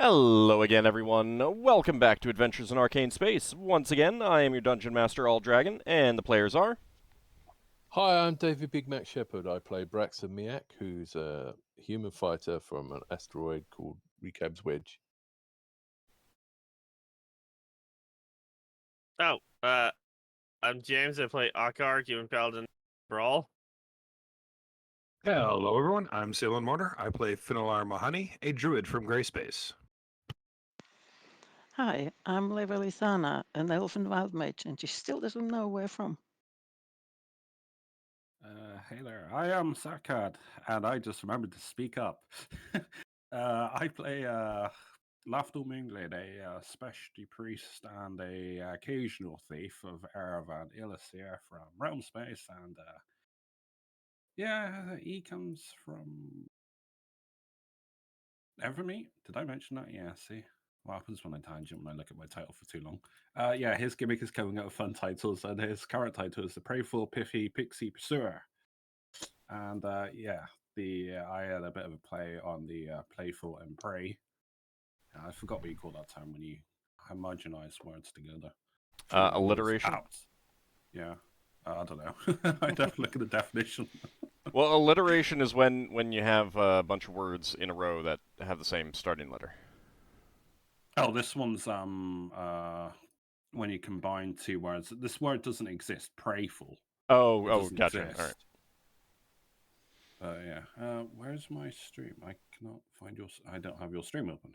Hello again, everyone. Welcome back to Adventures in Arcane Space. Once again, I am your Dungeon Master, AuldDragon, and the players are... Hi, I'm David Big Mac Shepherd. I play Braxon Miacc, who's a human fighter from an asteroid called Recab's Wedge. Oh, I'm James. I play Ockar, human Paladin Brawl. Hello, everyone. I'm Salem Mortar. I play Finnel'ar Mohani, a druid from Grey Space. Hi, I'm Levalithana, an elven wild mage, and she still doesn't know where from. Hey there, I am Sarkad, and I just remembered to speak up. I play Lafdul Moonglade, a specialty priest and a occasional thief of Erev and Illicir from Realm Space, and yeah, he comes from Evermeet. Did I mention that? Yeah, see? What happens when I tangent when I look at my title for too long? Yeah, his gimmick is coming out of fun titles, and his current title is the Prayful Piffy Pixie Pursuer. And yeah, I had a bit of a play on the playful and pray. I forgot what you call that term when you homogenize words together. alliteration? Yeah, I don't know. I'd have to look at the definition. Well, alliteration is when you have a bunch of words in a row that have the same starting letter. Oh, this one's when you combine two words. This word doesn't exist. Prayful. Oh, gotcha. Exist. All right. Yeah. Where's my stream? I cannot find your. I don't have your stream open.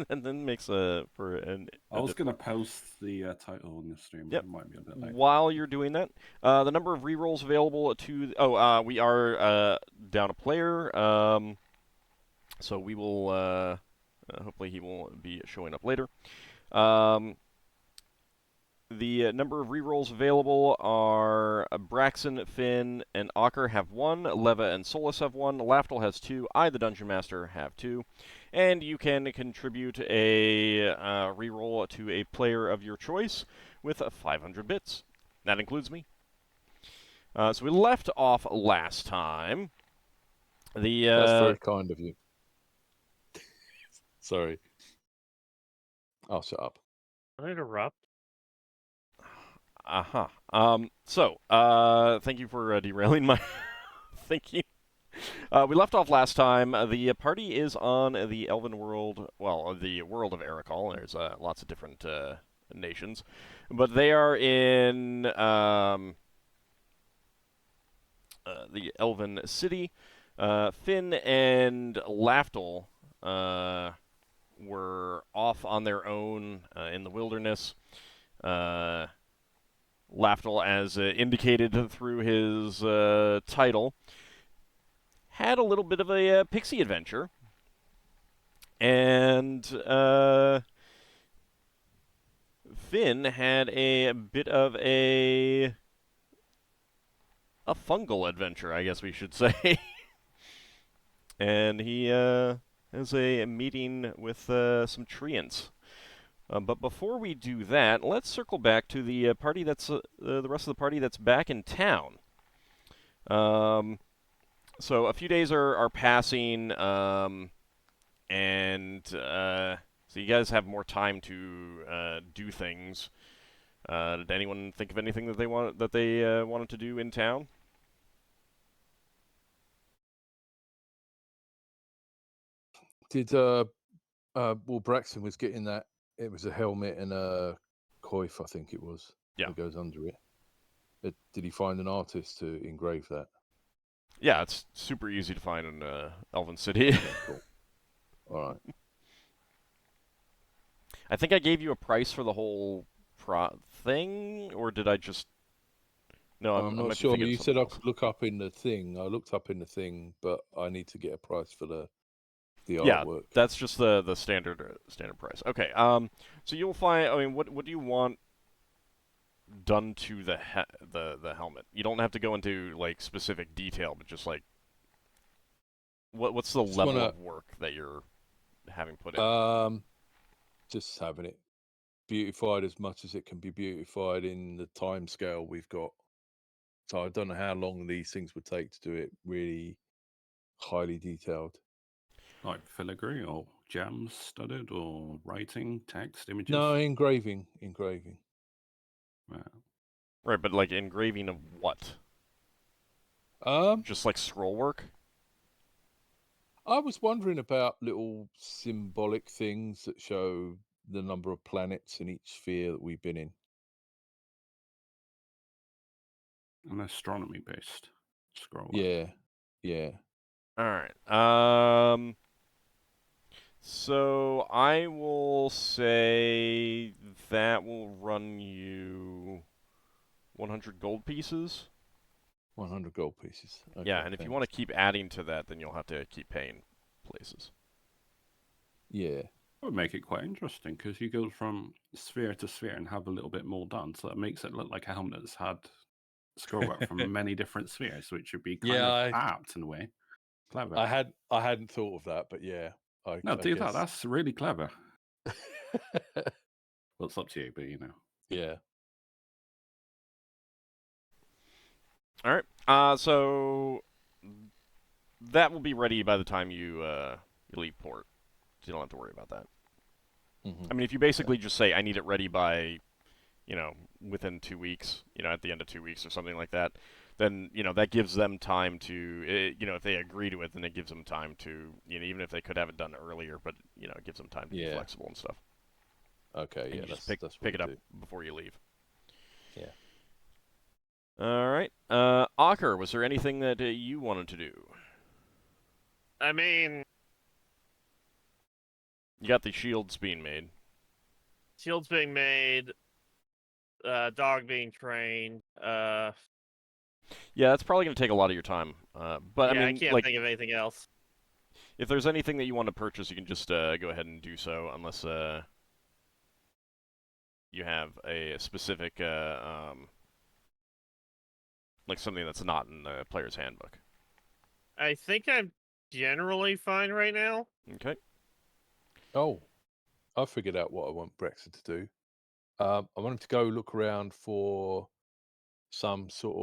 And then makes for an. I was gonna post the title on the stream. Yep. It might be a bit late. While you're doing that, the number of rerolls available to. We are down a player. So we will. Hopefully he will be showing up later. The number of rerolls available are Braxon, Finn, and Ockar have 1, Leva and Solas have 1, Lafdul has 2, I, the Dungeon Master, have 2, and you can contribute a reroll to a player of your choice with 500 bits. That includes me. So we left off last time. That's very kind of you. Sorry. I'll shut up. Can I interrupt? Thank you for derailing my thinking. We left off last time. The party is on the Elven world, well, the world of Erekal. There's lots of different nations. But they are in the Elven city. Finn and Lafdul were off on their own in the wilderness. Lafdul, as indicated through his title, had a little bit of a pixie adventure, and Finn had a bit of a fungal adventure, I guess we should say. And he has a meeting with some treants. But before we do that, let's circle back to the party that's the rest of the party that's back in town. So a few days are passing, and so you guys have more time to do things. Did anyone think of anything that they wanted to do in town? Did Braxon was getting that? It was a helmet and a coif, I think it was. Yeah. That goes under it. Did he find an artist to engrave that? Yeah, it's super easy to find in Elven City. Okay, cool. All right. I think I gave you a price for the whole thing, or did I just... No, I'm not sure. You said I could look up in the thing. I looked up in the thing, but I need to get a price for the artwork. Yeah, that's just the standard price. Okay. So you'll find. I mean, what do you want done to the helmet? You don't have to go into like specific detail, but just like what's the level of work that you're having put in? Just having it beautified as much as it can be beautified in the time scale we've got. So I don't know how long these things would take to do it really highly detailed. Like filigree or gems studded or writing, text, images? No, engraving. Right. Right, but like engraving of what? Um, Just like scroll work? I was wondering about little symbolic things that show the number of planets in each sphere that we've been in. An astronomy based scroll. Yeah. Alright. So I will say that will run you 100 gold pieces. 100 gold pieces. Yeah, Okay, and if you thanks. want to keep adding to that, then you'll have to keep paying places. Yeah. That would make it quite interesting because you go from sphere to sphere and have a little bit more done. So that makes it look like a helmet that's had scroll work from many different spheres, which would be kind of apt in a way. Clever. I hadn't thought of that, but yeah. No, do that. guess. That's really clever. Well, it's up to you, but you know. Yeah. Alright, so that will be ready by the time you leave port. So you don't have to worry about that. Mhm. I mean, if you basically just say, I need it ready by, within 2 weeks, at the end of 2 weeks or something like that, then, that gives them time to, if they agree to it, then it gives them time to, even if they could have it done earlier, but, it gives them time to be flexible and stuff. Okay, And yeah, you just that's pick it up do. before you leave. Yeah. Alright. Ockar, was there anything that you wanted to do? I mean, You got the shields being made. shields being made, dog being trained. Yeah, that's probably going to take a lot of your time. But yeah, I mean, can't like, think of anything else. if there's anything that you want to purchase, you can just go ahead and do so, unless you have a specific, like something that's not in the player's handbook. I think I'm generally fine right now. Okay. Oh, I figured out what I want Braxon to do. I want him to go look around for some sort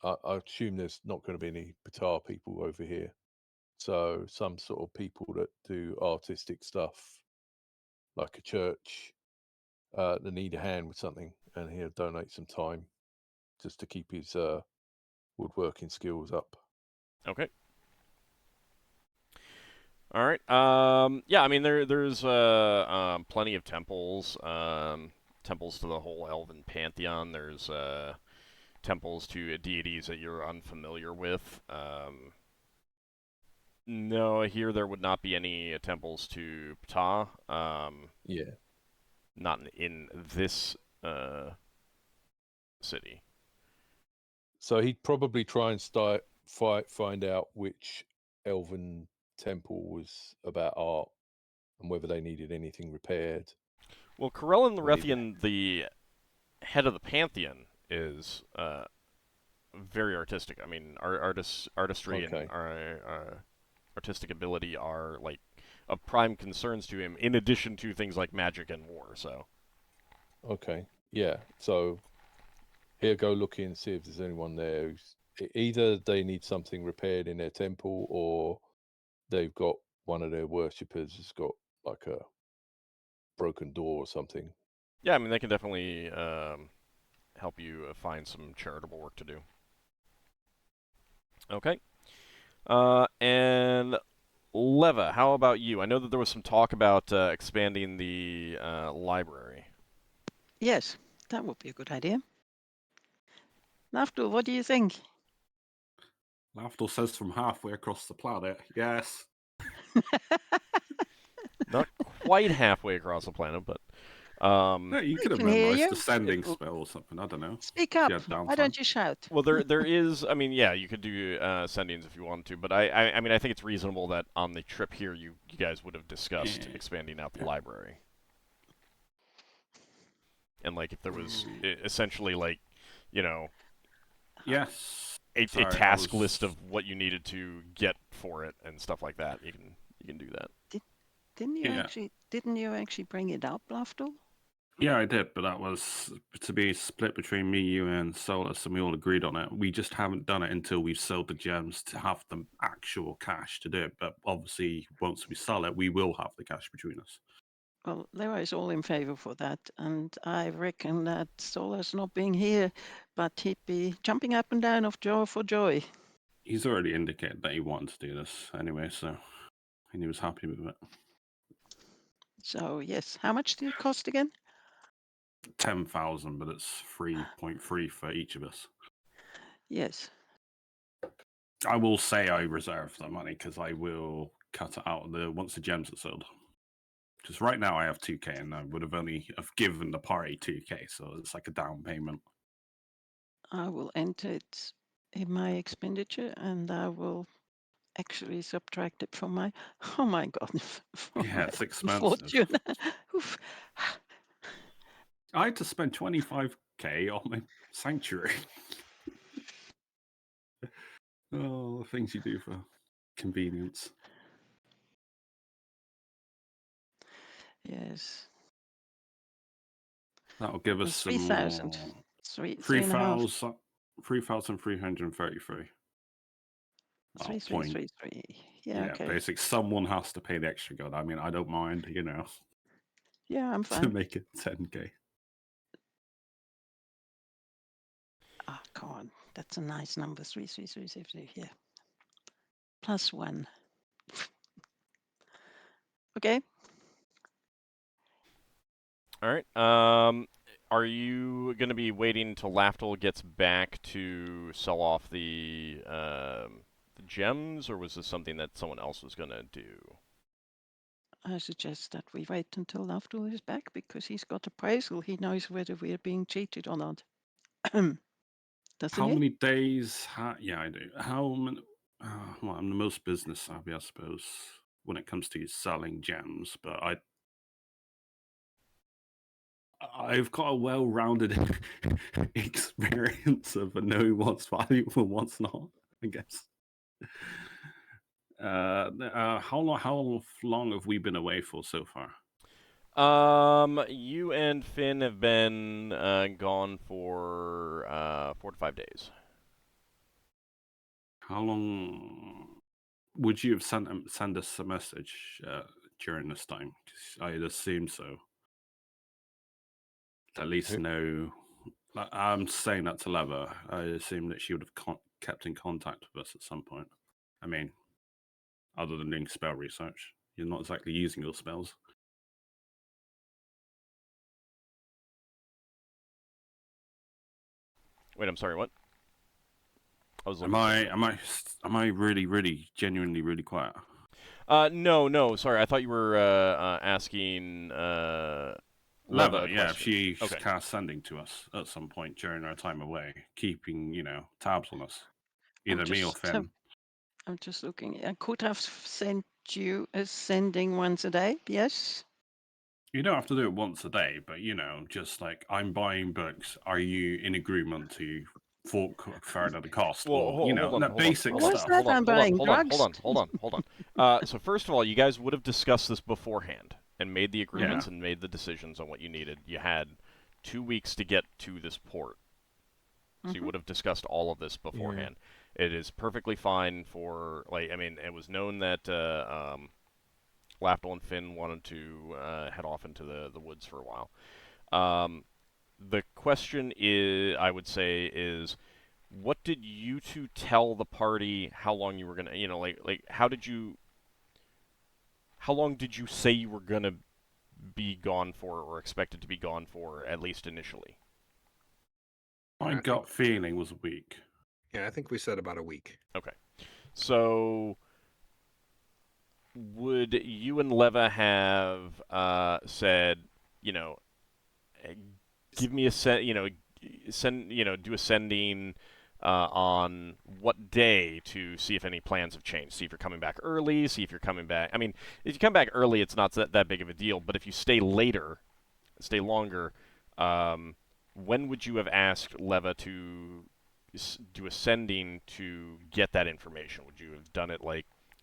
of. I assume there's not going to be any Batar people over here, so some sort of people that do artistic stuff, like a church, that need a hand with something, and he'll donate some time just to keep his woodworking skills up. Okay. All right. Yeah, I mean there's plenty of temples. Temples to the whole elven pantheon. There's temples to deities that you're unfamiliar with. No, here there would not be any temples to Ptah. Yeah. Not in this city. So he'd probably try and find out which elven temple was about art and whether they needed anything repaired. Well, Corellin the Or needed- Rethian, the head of the pantheon, is very artistic. I mean, artistry Okay. and artistic ability are like of prime concerns to him, in addition to things like magic and war. So, Okay, yeah. So he'll go looking and see if there's anyone there who's either they need something repaired in their temple or they've got one of their worshippers has got like a broken door or something. yeah, I mean, they can definitely help you find some charitable work to do. Okay. And Leva, how about you? I know that there was some talk about expanding the library. Yes, that would be a good idea. Lafdul, what do you think? Lafdul says from halfway across the planet, yes. Not quite halfway across the planet, but No, you could have can hear memorized you. the sending spell or something. I don't know. Speak up. Yeah, Why don't you shout? well, there is. I mean, yeah, you could do sendings if you want to, but I mean, I think it's reasonable that on the trip here, you guys would have discussed Yeah. expanding out the library, and like if there was essentially like, Yes. a Sorry, I task was- list of what you needed to get for it and stuff like that. You can do that. Didn't you Yeah. actually bring it up, Lafdul? Yeah, I did, but that was to be split between me, you, and Solas, and we all agreed on it. We just haven't done it until we've sold the gems to have the actual cash to do it. But obviously, once we sell it, we will have the cash between us. Well, Leva is all in favor for that, and I reckon that Solas not being here, but he'd be jumping up and down of joy for joy. He's already indicated that he wanted to do this anyway, so and he was happy with it. So yes, how much did it cost again? 10,000, but it's 3.3 for each of us. Yes. I will say I reserve that money because I will cut it out once the gems are sold. Because right now I have 2k and I would have only have given the party 2k, so it's like a down payment. I will enter it in my expenditure, and I will actually subtract it from my. Oh my god! From Yeah, my it's expensive. fortune. Oof. I had to spend 25k on my sanctuary. Oh, the things you do for convenience. Yes. That'll give us some 3,000. more. 3,500. 3,333. Oh, point. 3,333. Yeah. Okay. Basically, someone has to pay the extra god. I mean, I don't mind, Yeah, I'm to fine. make it 10k. Ah, come on. That's a nice number. 3,333. Yeah. +1. Okay. All right. Are you going to be waiting until Lafdul gets back to sell off the gems, or was this something that someone else was going to do? I suggest that we wait until Lafdul is back because he's got appraisal. He knows whether we are being cheated or not. Doesn't How he? many days? Yeah, I do. How many? Well, I'm the most business savvy, I suppose, when it comes to selling gems. But I've got a well-rounded experience of knowing what's valuable and what's not, I guess. How long have we been away for so far? You and Finn have been gone for 4 to 5 days. How long would you have send us a message during this time? 'Cause I'd assume so. At least know. I'm saying that to Leva. I assume that she would have kept in contact with us at some point. I mean, other than doing spell research, you're not exactly using your spells. Wait, I'm sorry. What? I was Am looking. I really genuinely really quiet? No. Sorry, I thought you were asking Leva a Yeah, if question. she's Okay. cast sending to us at some point during our time away, keeping tabs on us, either me or Finn. I'm just looking. I could have sent you a sending once a day. Yes. You don't have to do it once a day, but just like I'm buying books. Are you in agreement to fork further the cost, Well, or hold on, basic What's stuff? that? I'm buying drugs. hold on. So first of all, you guys would have discussed this beforehand and made the agreements and made the decisions on what you needed. You had 2 weeks to get to this port, so you would have discussed all of this beforehand. Yeah. It is perfectly fine for it was known that Lafdul and Finn wanted to head off into the woods for a while. The question is, I would say, is what did you two tell the party how long you were gonna, how long did you say you were gonna be gone for, or expected to be gone for, at least initially? My gut feeling was a week. Yeah, I think we said about a week. Okay. So would you and Leva have said, give me a do a sending on what day to see if any plans have changed. See if you're coming back early. See if you're coming back. I mean, if you come back early, it's not that big of a deal. But if you stay later, stay longer, when would you have asked Leva to do a sending to get that information? Would you have done it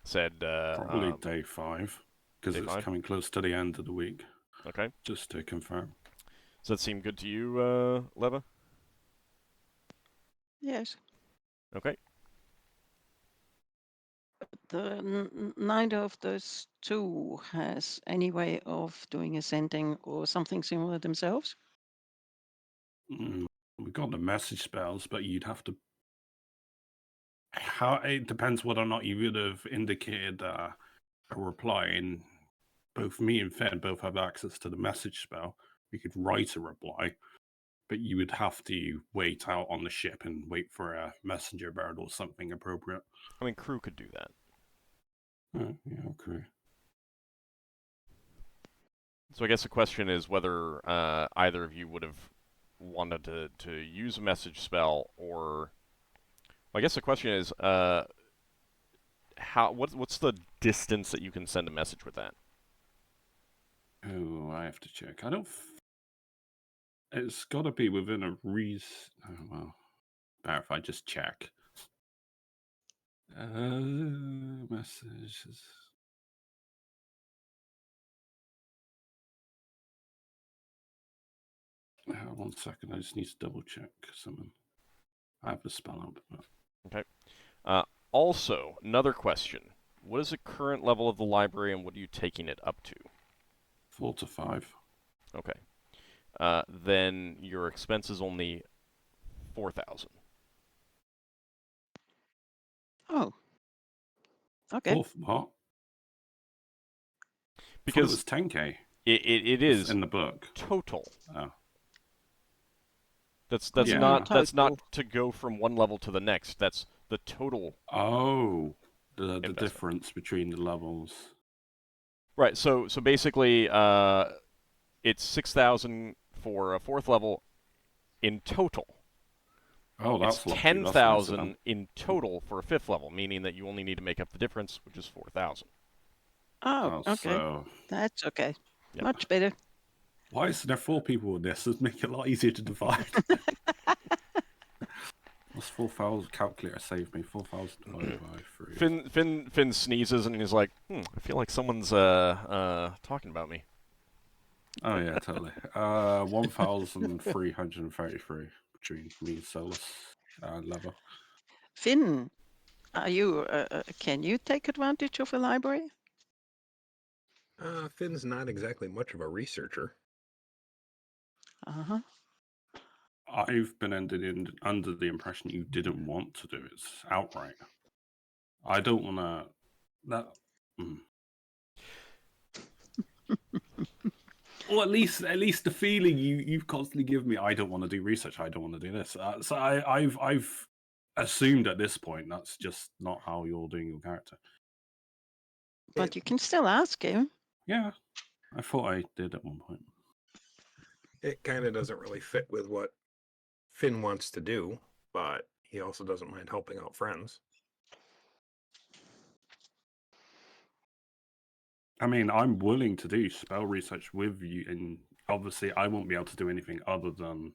said probably day 5, because it's coming close to the end of the week. Okay. Just to confirm. Does that seem good to you, Leva? Yes. Okay. Neither of those two has any way of doing ascending or something similar themselves. We've got the message spells, but you'd have to. It depends whether or not you would have indicated a reply. And both me and Finn both have access to the message spell. We could write a reply, but you would have to wait out on the ship and wait for a messenger bird or something appropriate. I mean, crew could do that. Oh, yeah, okay. So I guess the question is whether either of you would have wanted to use a message spell, or I guess the question is what's the distance that you can send a message with that? Oh, I have to check. I don't. It's got to be within a reason. Oh, well, better if I just check. Messages. 1 second. I just need to double check something. I have the spell up. But... Okay. Also, another question. What is the current level of the library, and what are you taking it up to? 4 to 5. Okay. Then your expense is only 4,000. Oh. Okay. What? Because it was 10k. It is in the book. Total. Oh. That's Yeah. not to go from one level to the next. That's the total. Oh, the difference between the levels. Right. So basically, it's 6,000 for a 4th level in total. Oh, that's it's 10,000 in total for a 5th level, meaning that you only need to make up the difference, which is 4,000. Oh, okay. So... That's okay. Yep. Much better. Why is there 4 people in this? It'd make it a lot easier to divide. What's 4,000? Calculator saved me. 4,000 divided by 3. Finn sneezes and he's like, I feel like someone's talking about me. Oh yeah, totally. 1,333 between me and Solas level. Finn, are you? Can you take advantage of a library? Finn's not exactly much of a researcher. Uh-huh. I've been under the impression you didn't want to do it outright. I don't want to. That. Or at least the feeling you've constantly given me. I don't want to do research. I don't want to do this. So I've assumed at this point that's just not how you're doing your character. But you can still ask him. Yeah, I thought I did at one point. It kind of doesn't really fit with what Finn wants to do, but he also doesn't mind helping out friends. I mean, I'm willing to do spell research with you, and obviously I won't be able to do anything other than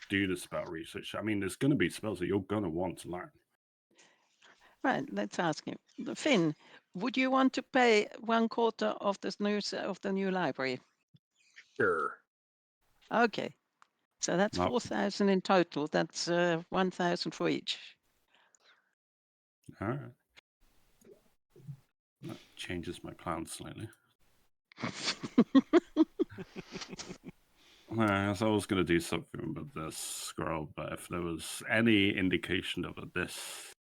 do the spell research. I mean, there's going to be spells that you're going to want to learn. Right, let's ask him. Finn, would you want to pay 1/4 of the new library? Sure. Okay, so that's 4,000 in total. That's 1,000 for each. All right. That changes my plans slightly. So I was going to do something with this scroll, but if there was any indication of this...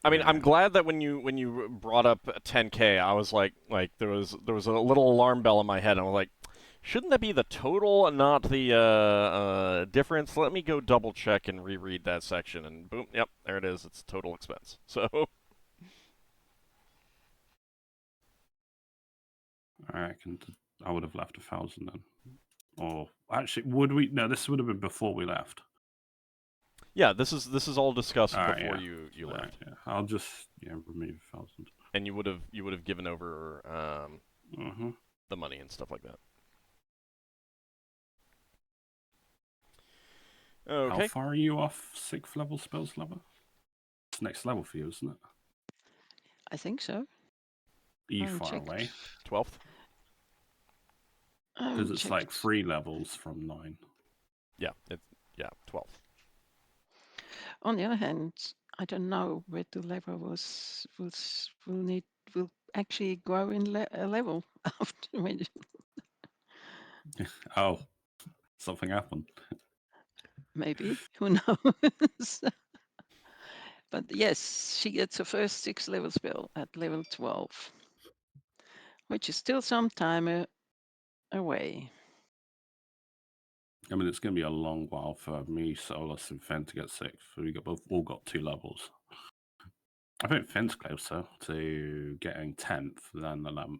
I mean, I'm glad that when you brought up 10K, I was like there was a little alarm bell in my head, and I was like, shouldn't that be the total and not the difference? Let me go double check and reread that section, and boom, yep, there it is. It's total expense. So. I would have left 1,000 then. Or actually, would we? No, this would have been before we left. Yeah, this is all discussed before you left. Right, yeah. I'll just remove 1,000. And you would have given over the money and stuff like that. Okay. How far are you off 6th level spells level? It's next level for you, isn't it? I think so. Are you far away? 12th. Because it's like 3 levels from 9. Yeah, 12. On the other hand, I don't know where the level will actually grow in a level after when Oh, something happened. maybe, who knows. But yes, she gets her first 6-level spell at level 12, which is still some time away. I mean, it's going to be a long while for me, Solas, and Finn to get 6. We both all got 2 levels. I think Finn's closer to getting 10th than 11th.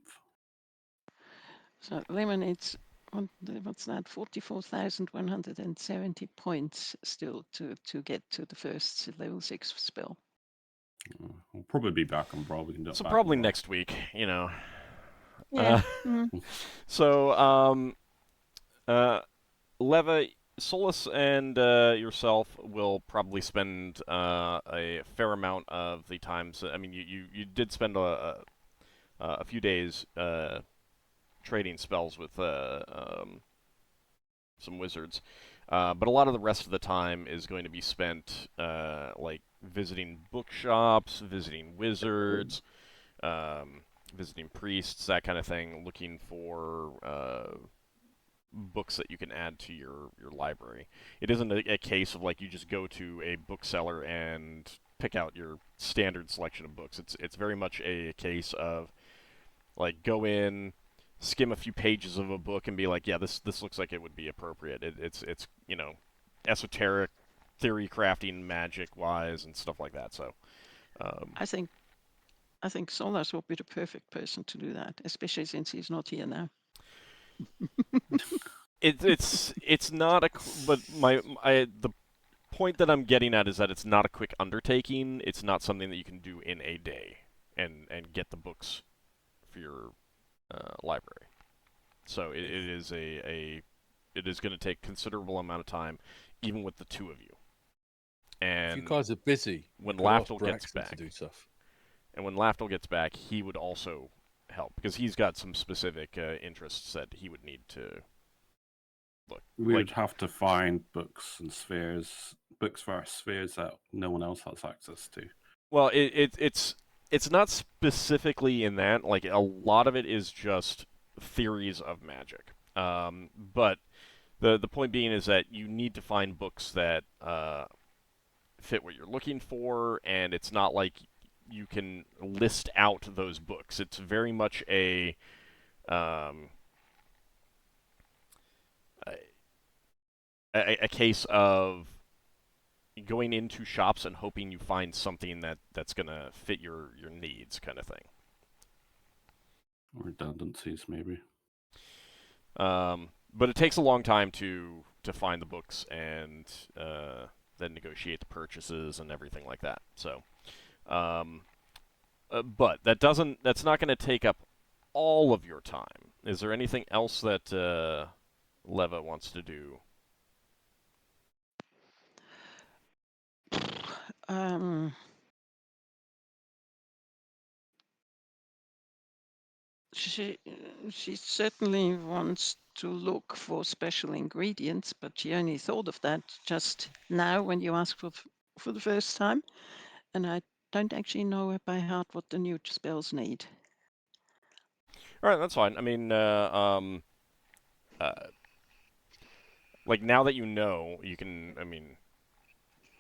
So Lemon, it's what's that? 44,170 points still to get to the first level 6 spell. We'll probably be back on Brawl. We can do it So back probably on Brawl. next week, you know. Yeah. So, Leva, Solas, and yourself will probably spend a fair amount of the times. I mean, you did spend a few days trading spells with some wizards, but a lot of the rest of the time is going to be spent like visiting bookshops, visiting wizards, visiting priests, that kind of thing, looking for books that you can add to your library. It isn't a case of like you just go to a bookseller and pick out your standard selection of books. It's very much a case of like go in, skim a few pages of a book and be like, yeah, this looks like it would be appropriate. It's you know, esoteric theory crafting magic wise and stuff like that. So I think Solas will be the perfect person to do that, especially since he's not here now. it's not but the point that I'm getting at is that it's not a quick undertaking. It's not something that you can do in a day and get the books for your library. So it is it is going to take considerable amount of time, even with the two of you. And if you guys are busy, when you could ask Lafdul gets Braxon back, to do stuff. And when Lafdul gets back, he would also help because he's got some specific interests that he would need to look. We would have to find books for our spheres that no one else has access to. Well, it's not specifically in that. Like a lot of it is just theories of magic. But the point being is that you need to find books that fit what you're looking for, and it's not like you can list out those books. It's very much a case of going into shops and hoping you find something that's gonna fit your needs, kind of thing. Redundancies, maybe. But it takes a long time to find the books and then negotiate the purchases and everything like that. So, but that's not going to take up all of your time. Is there anything else that Leva wants to do? She certainly wants to look for special ingredients, but she only thought of that just now when you asked for the first time, and I don't actually know by heart what the new spells need. All right, that's fine. I mean, like now that you know, you can. I mean,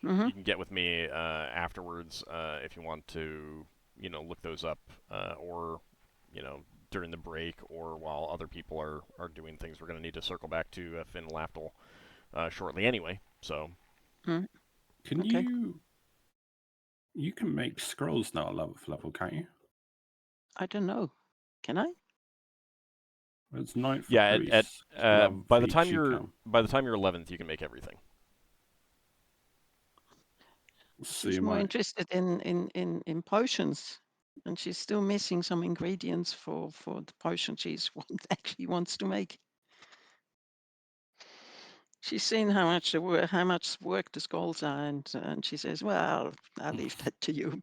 you can get with me afterwards if you want to, look those up, or, during the break, or while other people are doing things. We're going to need to circle back to Finn Lafdul shortly anyway. So, Can you can make scrolls now at 11th level, can't you? I don't know. Can I? It's 9th. Yeah, by the time you're 11th, you can make everything. She's more interested in potions, and she's still missing some ingredients for the potion she actually wants to make. She's seen how much work the scrolls are, and she says, "Well, I'll leave that to you."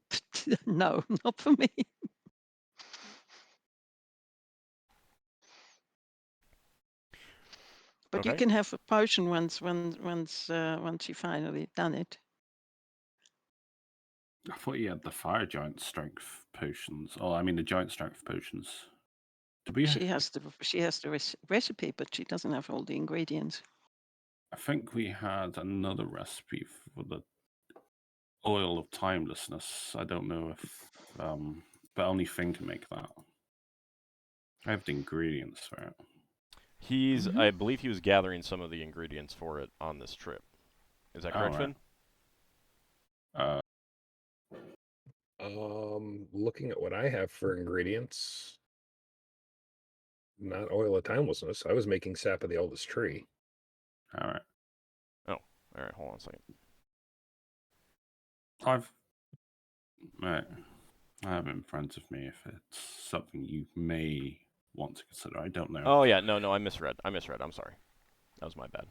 No, not for me. But you Okay. can have a potion once you finally done it. I thought you had the fire giant strength potions. Oh, I mean the giant strength potions. Did we? She has the recipe, but she doesn't have all the ingredients. I think we had another recipe for the oil of timelessness. I don't know if, but only Finn can make that. I have the ingredients for it. I believe he was gathering some of the ingredients for it on this trip. Is that correct, right. Finn? Looking at what I have for ingredients, not oil of timelessness. I was making sap of the eldest tree. All right. All right, hold on a second. Right. I have it in front of me if it's something you may want to consider. I don't know. Oh yeah, no, I misread. I'm sorry. That was my bad.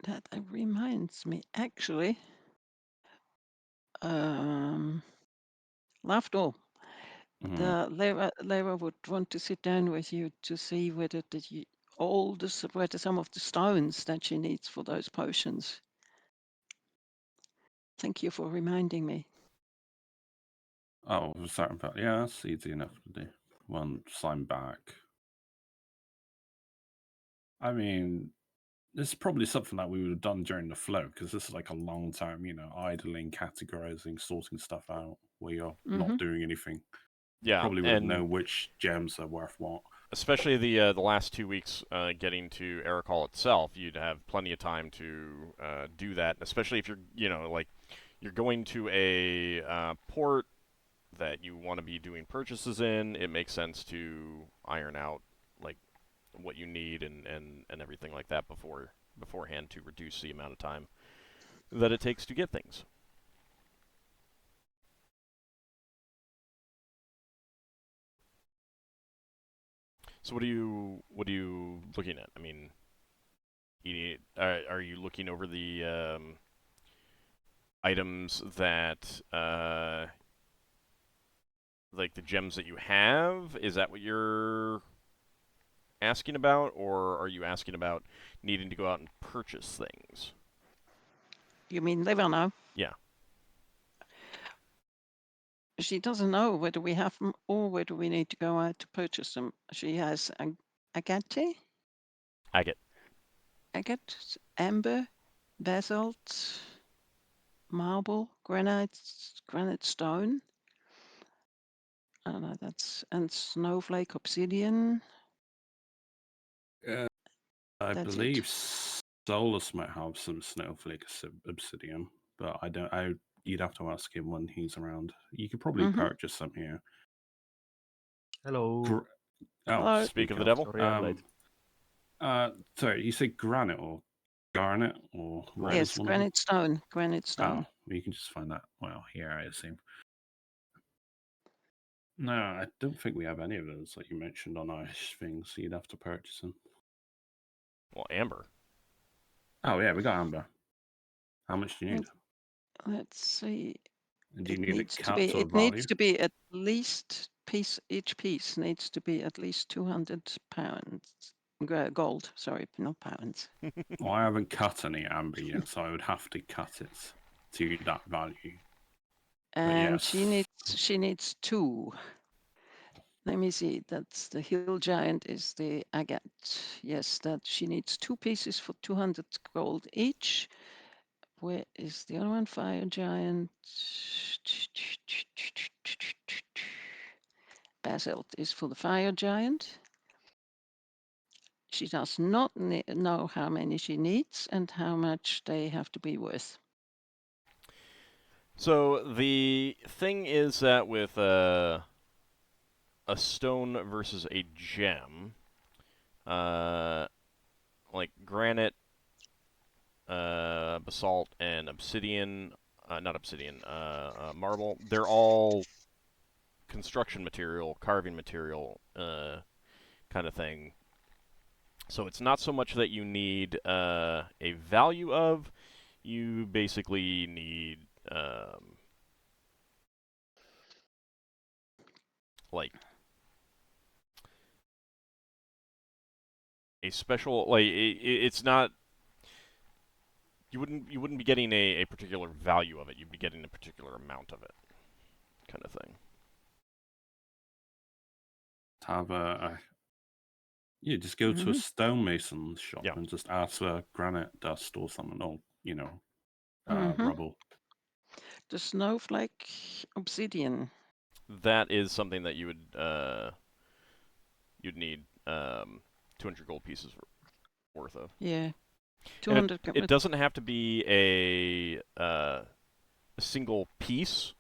That reminds me, actually. Lafdul, Lara would want to sit down with you to see whether whether some of the stones that she needs for those potions. Thank you for reminding me. Oh, sorry about yeah, that's easy enough to do. One slime back. I mean, this is probably something that we would have done during the flow because this is like a long time, idling, categorizing, sorting stuff out where you're not doing anything. Yeah, Probably would and know which gems are worth what. especially the last 2 weeks getting to Ericol itself, you'd have plenty of time to do that. Especially if you're you're going to a port that you want to be doing purchases in. It makes sense to iron out like what you need and everything like that beforehand to reduce the amount of time that it takes to get things. So what are you looking at? I mean, are you looking over the items that like the gems that you have? Is that what you're asking about, or are you asking about needing to go out and purchase things? You mean Liver now? Yeah. She doesn't know whether we have them or whether we need to go out to purchase them. She has agate, amber, basalt, marble, granite stone. And snowflake obsidian. I That's believe it. Solas might have some snowflake obsidian, but I don't. You'd have to ask him when he's around. You could probably purchase some here. Hello. Hello. Speak of the devil. Sorry, I'm late. Sorry, you say granite or garnet or what Yes, was one of them? granite stone. Oh, you can just find that. Well, here I assume. No, I don't think we have any of those that you mentioned on our things. So you'd have to purchase them. Well, amber. Oh yeah, we got amber. How much do you need? Let's see. And do you need Needs a to be. cut or It value? needs to be at least each piece needs to be at least 200 pounds gold. Sorry, not pounds. Well, I haven't cut any amber yet, so I would have to cut it to that value. And yes. she needs 2. Let me see. That's the hill giant is the agate. Yes, that she needs 2 pieces for 200 gold each. Where is the other one? Fire giant. Basalt is for the fire giant. She does not know how many she needs and how much they have to be worth. So the thing is that with a stone versus a gem, like granite, basalt, and obsidian, not obsidian, marble, they're all construction material, carving material, kind of thing. So it's not so much that you need a value of, you basically need like a special like it's not. You wouldn't be getting a particular value of it. You'd be getting a particular amount of it, kind of thing. Have you just go to a stonemason shop Yeah. and just ask for granite dust or something, or Mhm. rubble. The snowflake obsidian. That is something that you would you'd need 200 gold pieces worth of. Yeah. And 200. it doesn't have to be a single piece,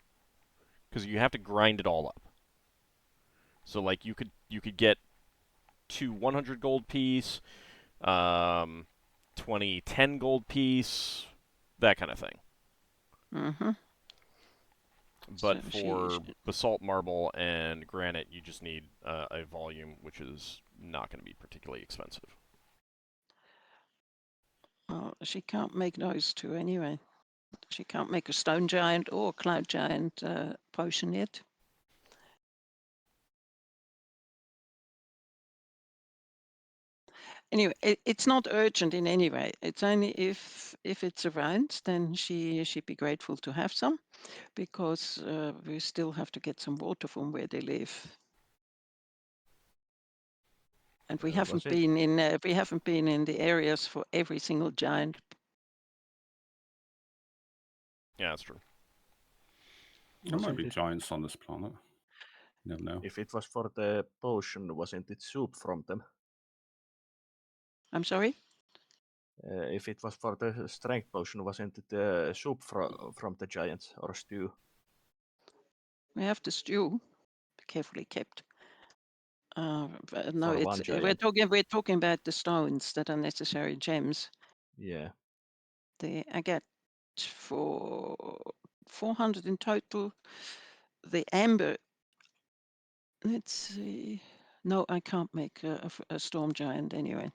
because you have to grind it all up. So like you could get 2 100 gold piece, 20 10 gold piece, that kind of thing. Mm-hmm. But So for basalt, marble, and granite, you just need a volume, which is not going to be particularly expensive. Well, she can't make those two anyway. She can't make a stone giant or a cloud giant potion yet. Anyway, it's not urgent in any way. It's only if it's around, then she'd be grateful to have some, because we still have to get some water from where they live. And we haven't been in the areas for every single giant. Yeah, that's true. There might be Wasn't it- giants on this planet. You never know. If it was for the potion, wasn't it soup from them? I'm sorry? If it was for the strength potion, wasn't it soup from the giants or stew? We have the stew, carefully kept. But no, For one giant. we're talking about the stones that are necessary gems. Yeah. I get for 400 in total. The amber. Let's see. No, I can't make a storm giant anyway.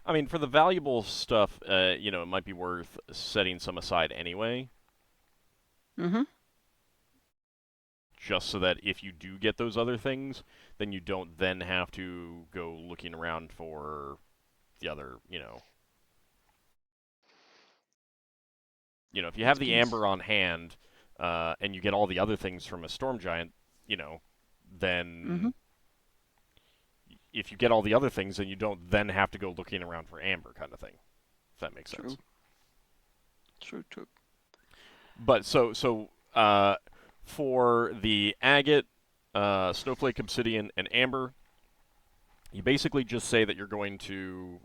I mean, for the valuable stuff, it might be worth setting some aside anyway. Mm-hmm. Just so that if you do get those other things, then you don't then have to go looking around for the other, if you have the amber on hand, and you get all the other things from a storm giant, then if you get all the other things, then you don't then have to go looking around for amber, kind of thing. If that makes sense. True. But so for the agate, snowflake obsidian, and amber, you basically just say that you're going to,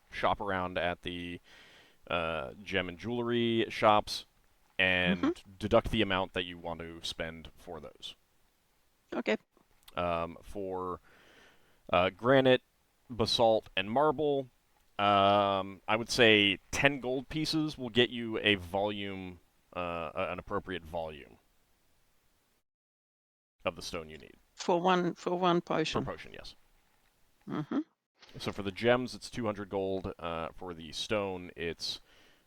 shop around at the gem and jewelry shops and deduct the amount that you want to spend for those. Okay. For granite, basalt, and marble, I would say 10 gold pieces will get you a volume, an appropriate volume of the stone you need. For one potion. Per potion, yes. Mm-hmm. So for the gems, it's 200 gold. For the stone, it's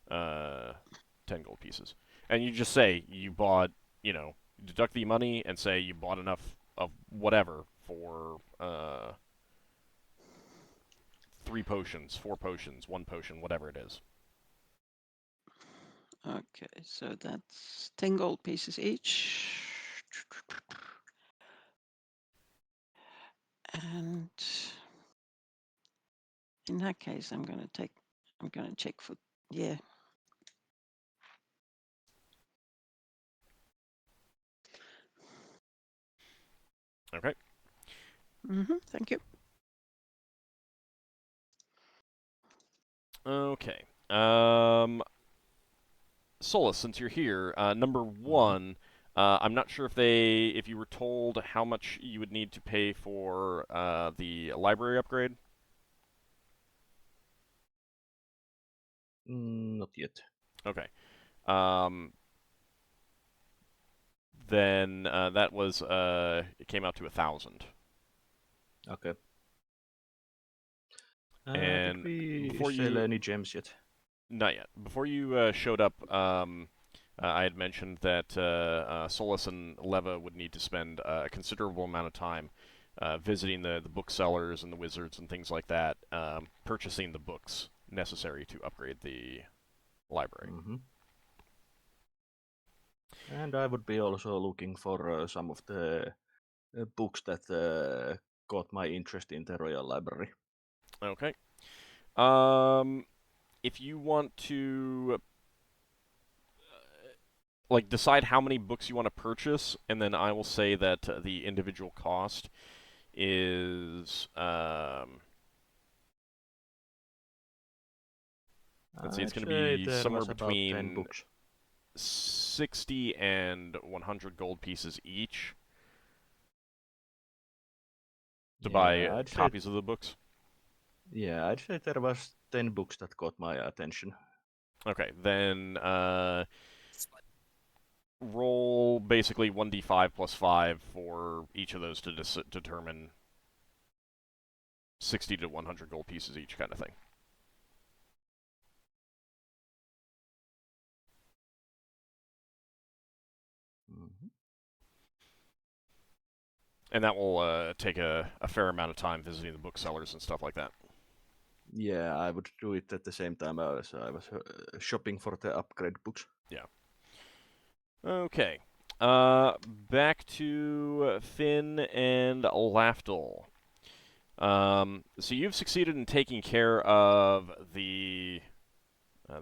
10 gold pieces. And you just say you bought, deduct the money and say you bought enough of whatever for 3 potions, 4 potions, 1 potion, whatever it is. Okay, so that's 10 gold pieces each. And in that case, I'm going to check for, yeah. Okay. Thank you. Okay. Solas, since you're here, number 1, I'm not sure if you were told how much you would need to pay for the library upgrade. Not yet. Okay. Then that was it came out to 1,000. Okay. And did we before sell you any gems yet? not yet. Before you showed up, I had mentioned that Solas and Leva would need to spend a considerable amount of time visiting the booksellers and the wizards and things like that, purchasing the books necessary to upgrade the library. Mm-hmm. And I would be also looking for some of the books that caught my interest in the Royal Library. Okay. If you want to like decide how many books you want to purchase, and then I will say that the individual cost is let's see, it's going to be somewhere between 10 books. 60 and 100 gold pieces each to buy copies of the books. Yeah, I'd say there was 10 books that caught my attention. Okay, then roll basically 1d5 plus 5 for each of those to determine 60 to 100 gold pieces each kind of thing. Mm-hmm. And that will take a fair amount of time visiting the booksellers and stuff like that. Yeah, I would do it at the same time as I was shopping for the upgrade books. Yeah. Okay. Back to Finn and Lafdul. So you've succeeded in taking care of the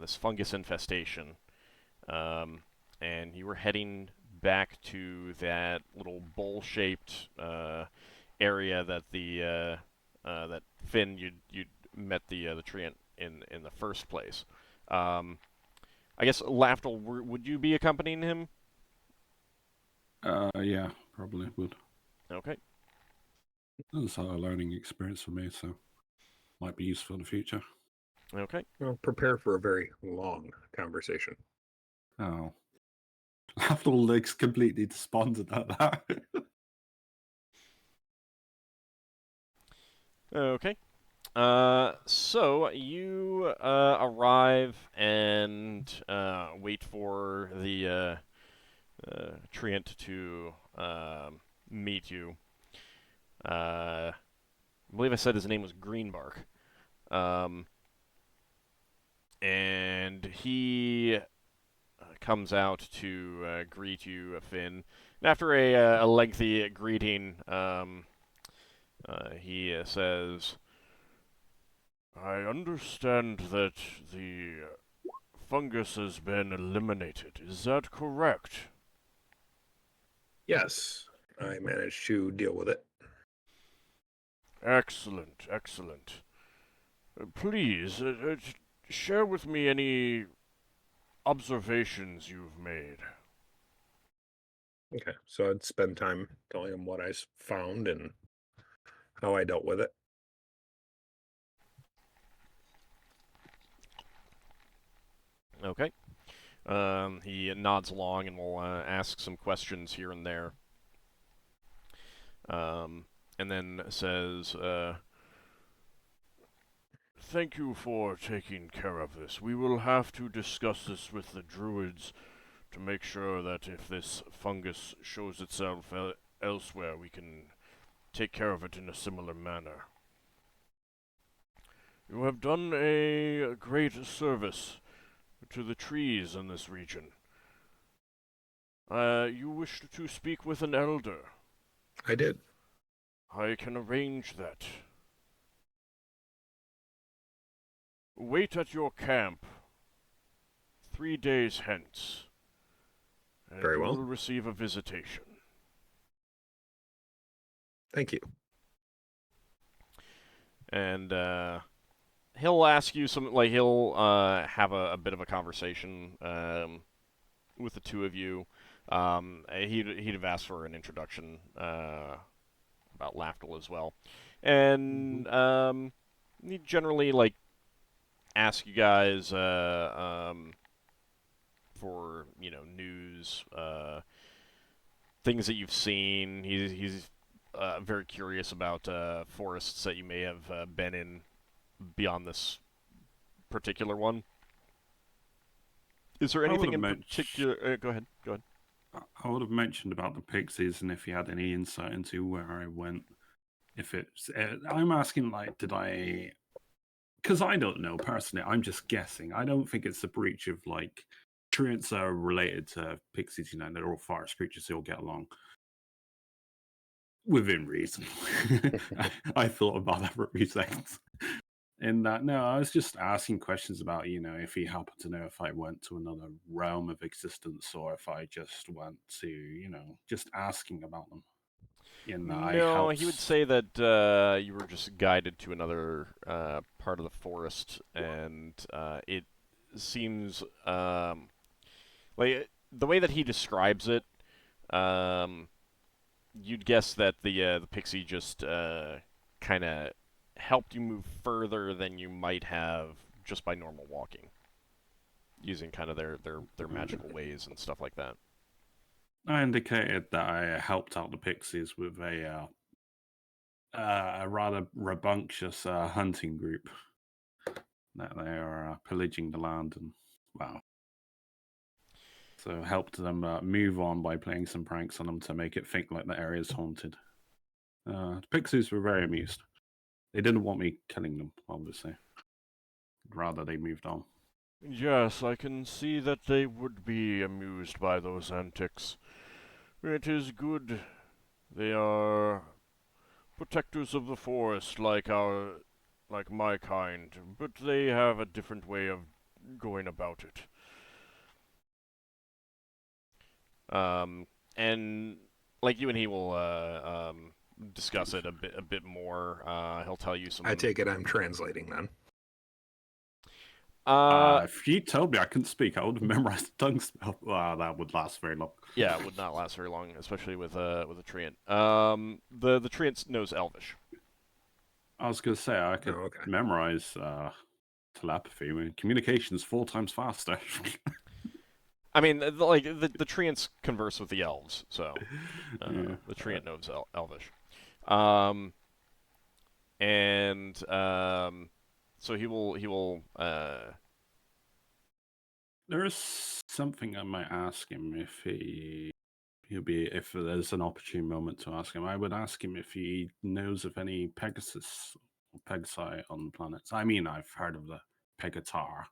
this fungus infestation, and you were heading back to that little bowl-shaped area that the that Finn you'd met the treant in the first place. I guess Lafdul, would you be accompanying him? Yeah, probably would. Okay. It's a learning experience for me, so might be useful in the future. Okay. Well, prepare for a very long conversation. Oh. Lafdul looks completely despondent at that. Okay. So you arrive and wait for the treant to meet you. I believe I said his name was Greenbark. And he comes out to greet you, Finn. And after a lengthy greeting, he says, I understand that the fungus has been eliminated. Is that correct? Yes, I managed to deal with it. Excellent, excellent. Please, share with me any observations you've made. Okay, so I'd spend time telling him what I found and how I dealt with it. Okay. He nods along and will ask some questions here and there. And then says, thank you for taking care of this. We will have to discuss this with the Druids to make sure that if this fungus shows itself elsewhere, we can take care of it in a similar manner. You have done a great service to the trees in this region. You wished to speak with an elder. I did. I can arrange that. Wait at your camp 3 days hence, and Very you well. will receive a visitation. Thank you. And he'll ask you some, like he'll have a bit of a conversation with the two of you. He'd have asked for an introduction about Lafdul as well, and he generally like ask you guys for news, things that you've seen. He's very curious about forests that you may have been in beyond this particular one. Is there I anything would've in particular? Go ahead. Go ahead. I would have mentioned about the pixies, and if you had any insight into where I went. If it's, I'm asking, like, did I? Because I don't know personally. I'm just guessing. I don't think it's a breach of like truants are related to pixies. You know, they're all forest creatures. They all get along within reason. I thought about that for a few seconds. In that, no, I was just asking questions about, you know, if he happened to know if I went to another realm of existence or if I just went to, you know, just asking about them. No, he would say that you were just guided to another part of the forest, and it seems like the way that he describes it. You'd guess that the pixie just kind of helped you move further than you might have just by normal walking, using kind of their magical ways and stuff like that. I indicated that I helped out the pixies with a rather rambunctious hunting group. That they are pillaging the land and, wow. So helped them move on by playing some pranks on them to make it think like the area is haunted. The pixies were very amused. They didn't want me killing them, obviously. Rather, they moved on. Yes, I can see that they would be amused by those antics. It is good. They are protectors of the forest like my kind, but they have a different way of going about it. And like you and he will discuss it a bit more. He'll tell you some. I take it I'm translating then. If you told me I couldn't speak, I would have memorized the tongue spell. Wow, that would last very long. Yeah, it would not last very long, especially with a treant. The treant knows Elvish. I was going to say I could memorize telepathy. I mean, communication's 4 times faster. I mean, the treants converse with the elves, so Yeah. the treant knows Elvish. So he will. There is something I might ask him if there's an opportune moment to ask him. I would ask him if he knows of any Pegasus or Pegasi on the planets. I mean, I've heard of the Pegatar.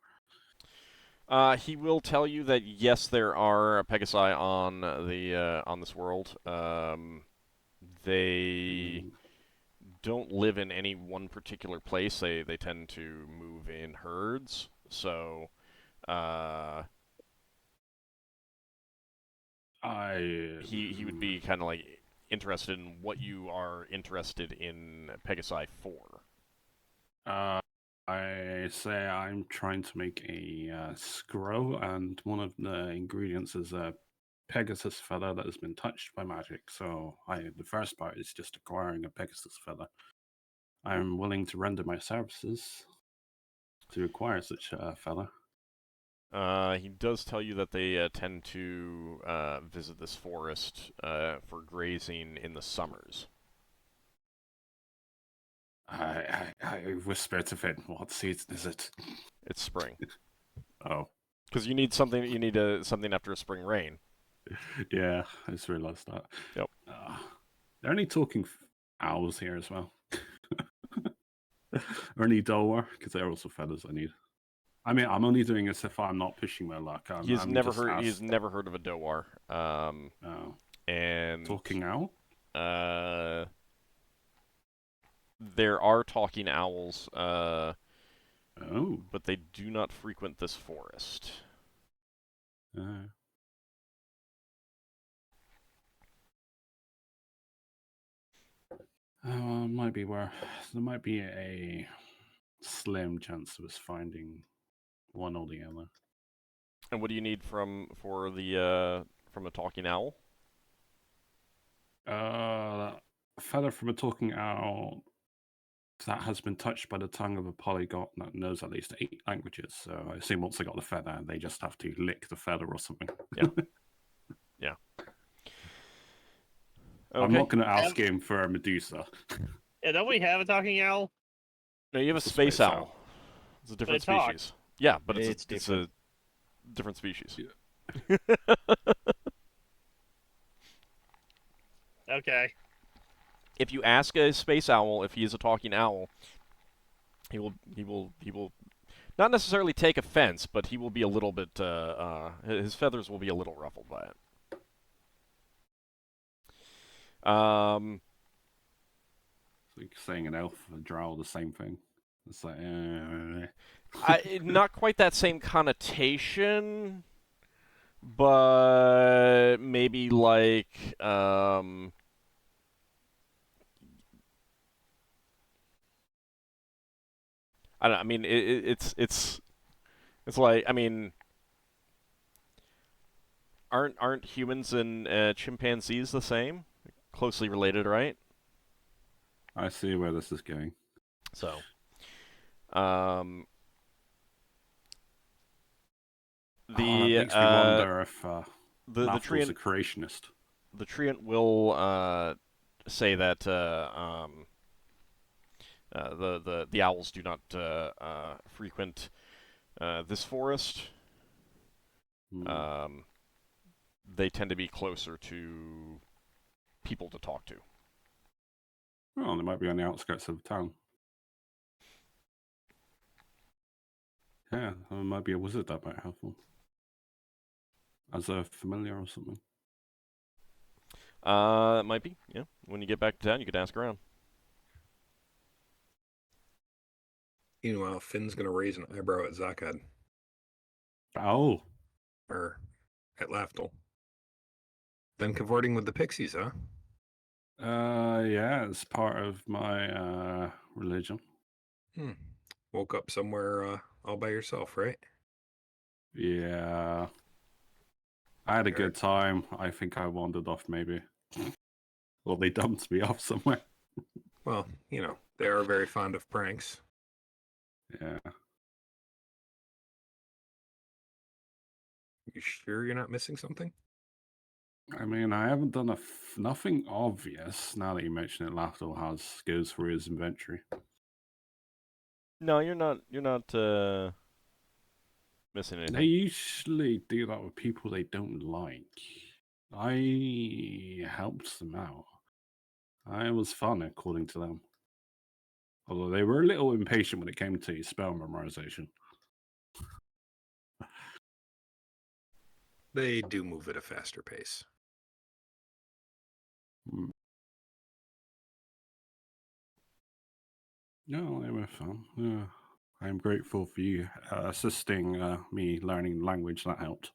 He will tell you that yes, there are Pegasi on this world. They don't live in any one particular place. They tend to move in herds. So, he would be kind of like interested in what you are interested in Pegasi for. I say I'm trying to make a scroll, and one of the ingredients is a Pegasus feather that has been touched by magic. So the first part is just acquiring a Pegasus feather. I'm willing to render my services to acquire such a feather. He does tell you that they tend to visit this forest for grazing in the summers. I whisper to Finn, what season is it? It's spring. Oh. Because you need something. You need something after a spring rain. Yeah, I just realised that. Yep. They're only talking owls here as well. Or any Dolwar, because they're also feathers I need. I mean, I'm only doing this if I'm not pushing my luck. He's never heard of a Dolwar. And talking owl. There are talking owls. Oh. But they do not frequent this forest. Might be where there might be a slim chance of us finding one or the other. And what do you need from a talking owl? Feather from a talking owl that has been touched by the tongue of a polyglot that knows at least 8 languages. So I assume once they got the feather, they just have to lick the feather or something. Yeah. Yeah. Okay. I'm not going to ask him for a Medusa. Yeah, don't we have a talking owl? No, you have a space owl. It's a different species. Yeah, but it's different species. Okay. If you ask a space owl if he is a talking owl, he will not necessarily take offense, but he will be a little bit his feathers will be a little ruffled by it. It's like saying an elf and a drow are the same thing. It's like, Not quite that same connotation, but maybe like I don't know. I mean, it's like, I mean, aren't humans and chimpanzees the same? Closely related, right? I see where this is going. So, That the makes me wonder if the Lafdul's a treant creationist. the treant will say that the owls do not frequent this forest. Hmm. They tend to be closer to people to talk to. Well, they might be on the outskirts of town. Yeah, there might be a wizard that might help them. As a familiar or something. It might be, yeah. When you get back to town, you could ask around. Meanwhile, Finn's going to raise an eyebrow at Zakad, Oh, or at Lafdul. Then cavorting with the pixies, huh? yeah, it's part of my religion. Woke up somewhere all by yourself, right? Yeah. I had a good time. I think I wandered off maybe. Or they dumped me off somewhere. Well, you know, they are very fond of pranks. Yeah. You sure you're not missing something? I mean, I haven't done nothing obvious. Now that you mention it, Lafdul goes through his inventory. No, you're not missing anything. They usually do that with people they don't like. I helped them out. It was fun, according to them. Although they were a little impatient when it came to spell memorization. They do move at a faster pace. No, they were fun. Yeah. I'm grateful for you assisting me learning language. That helped.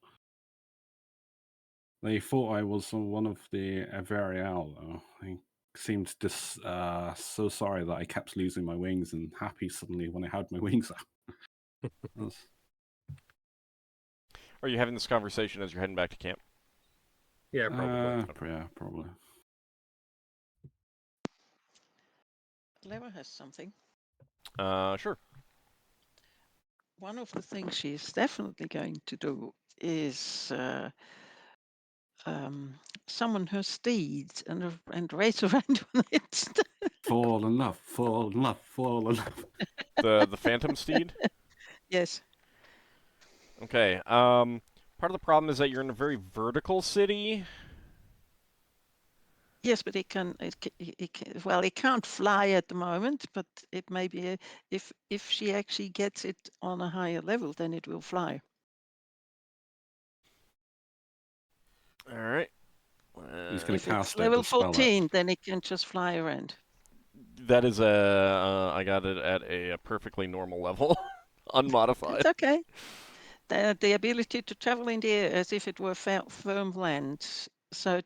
They thought I was one of the very owl, though. They seemed just so sorry that I kept losing my wings and happy suddenly when I had my wings out. Are you having this conversation as you're heading back to camp? Yeah, probably. Yeah, probably. Leva has something. Sure. One of the things she's definitely going to do is summon her steeds and race around on it. Fall in love, fall in love, fall in love. The phantom steed? Yes. Okay. Part of the problem is that you're in a very vertical city. Yes, but it can't fly at the moment, but it may be if she actually gets it on a higher level, then it will fly. All right. He's going If to it's cast level the spell 14, then it can just fly around. That is I got it at a perfectly normal level, unmodified. It's okay. The ability to travel in the air as if it were firm land. So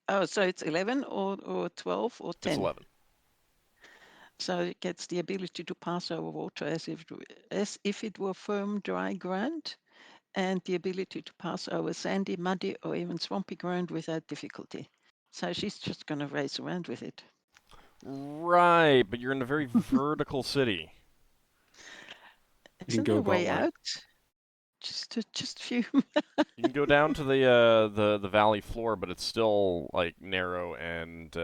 it's 11 or 12 or 10. It's 11. So it gets the ability to pass over water as if it were firm, dry ground, and the ability to pass over sandy, muddy, or even swampy ground without difficulty. So she's just going to race around with it. Right, but you're in a very vertical city. Isn't there a way out? Just a few. You can go down to the valley floor, but it's still like narrow and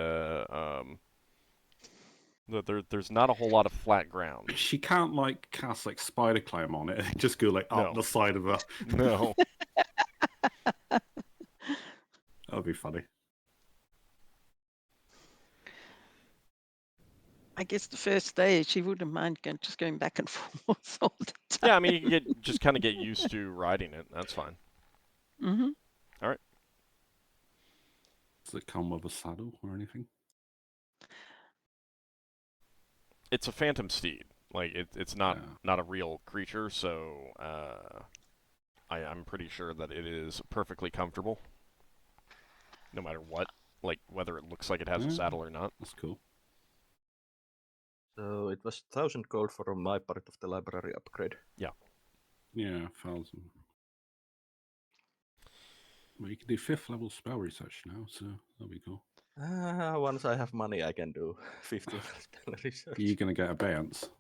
There's not a whole lot of flat ground. She can't like cast like spider climb on it and just go like up No. the side of the. No. That'd be funny. I guess the first day she wouldn't mind just going back and forth all the time. Yeah, I mean, you can just kind of get used to riding it. That's fine. Mm-hmm. Does it come with a saddle or anything? It's a phantom steed. Like it's not Yeah. not a real creature, so I'm pretty sure that it is perfectly comfortable, no matter what. Like whether it looks like it has a Yeah. saddle or not. That's cool. So it was 1,000 gold for my part of the library upgrade. Yeah, 1,000. Well, you can do 5th level spell research now, so that'll be cool. Once I have money, I can do 15 spell research. You're gonna get abeyance.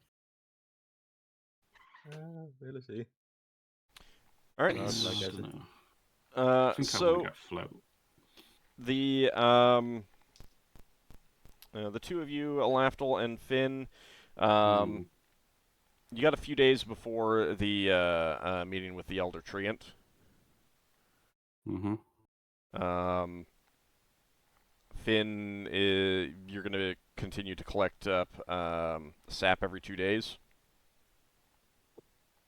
We'll see. All right. Not like I said. dunno. I think I So want to get float. the two of you, Lafdul and Finn, Mm. you got a few days before the meeting with the Elder Treant. Mm-hmm. Finn, you're going to continue to collect up sap every 2 days.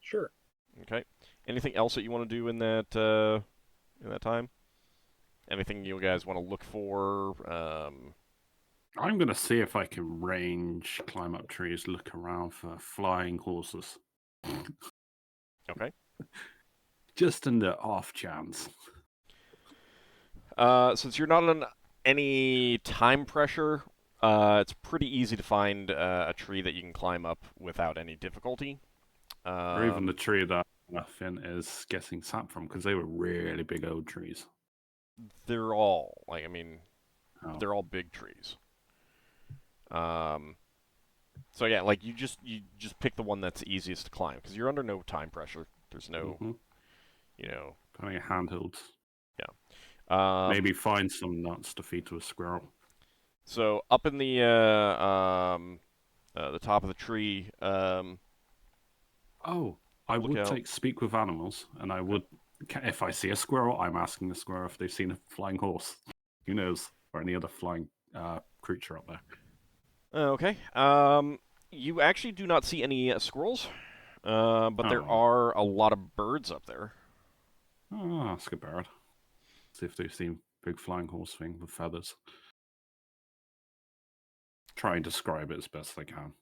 Sure. Okay. Anything else that you want to do in that time? Anything you guys want to look for? I'm gonna see if I can range, climb up trees, look around for flying horses. Okay. Just in the off chance. Since you're not on any time pressure, it's pretty easy to find a tree that you can climb up without any difficulty. Or even the tree that Finn is getting sap from, because they were really big old trees. They're all, like, I mean, Oh. they're all big trees. So yeah, like you just pick the one that's easiest to climb because you're under no time pressure. There's no, Mhm. you know. Kind of handheld. Um, Maybe find some nuts to feed to a squirrel. So up in the top of the tree. Oh, I Look would out. speak with animals, and I would, if I see a squirrel, I'm asking the squirrel if they've seen a flying horse. Who knows? Or any other flying creature up there. Okay. You actually do not see any squirrels, but there Oh. are a lot of birds up there. Oh, ask a bird. See if they've seen big flying horse thing with feathers. Try and describe it as best I can.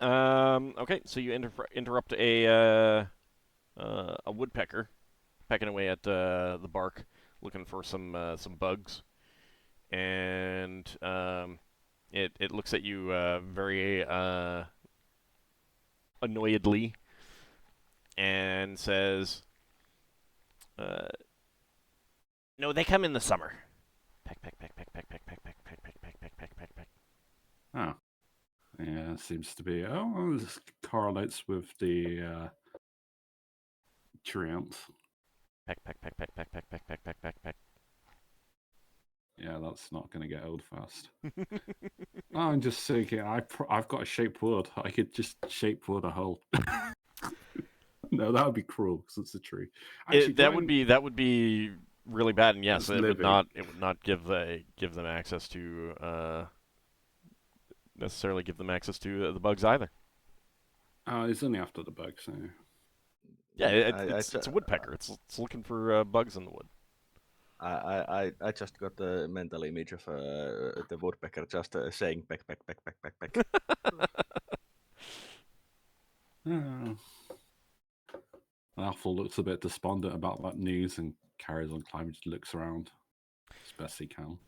Okay, so you interrupt a woodpecker pecking away at the bark, looking for some bugs, and it looks at you very annoyedly and says, "No, they come in the summer." Peck, peck, peck, peck, peck, peck, peck, peck, peck, peck, peck, peck, peck, peck, peck. Oh. Yeah, seems to be. Oh, this correlates with the treant. Peck, peck, peck, peck, peck, peck, peck, peck, peck, peck, peck. Yeah, that's not going to get old fast. I'm just thinking, I've got a shaped wood. I could just shape wood a hole. No, that would be cruel because it's a tree. Actually, That would be really bad, and yes, It's it would living. not give them access to necessarily give them access to the bugs either. It's only after the bug, so Yeah, I it's a woodpecker. It's looking for bugs in the wood. I just got a mental image of the woodpecker just saying peck, peck, peck, peck, peck, peck. Alpha looks a bit despondent about that news and carries on climbing. Just looks around as best he can.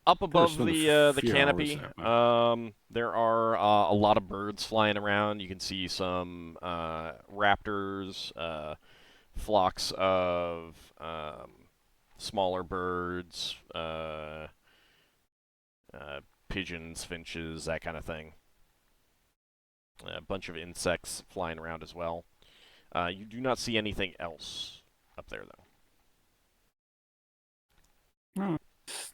Up above spend a the few canopy, hours there are a lot of birds flying around. You can see some raptors, flocks of smaller birds, pigeons, finches, that kind of thing. A bunch of insects flying around as well. You do not see anything else up there, though.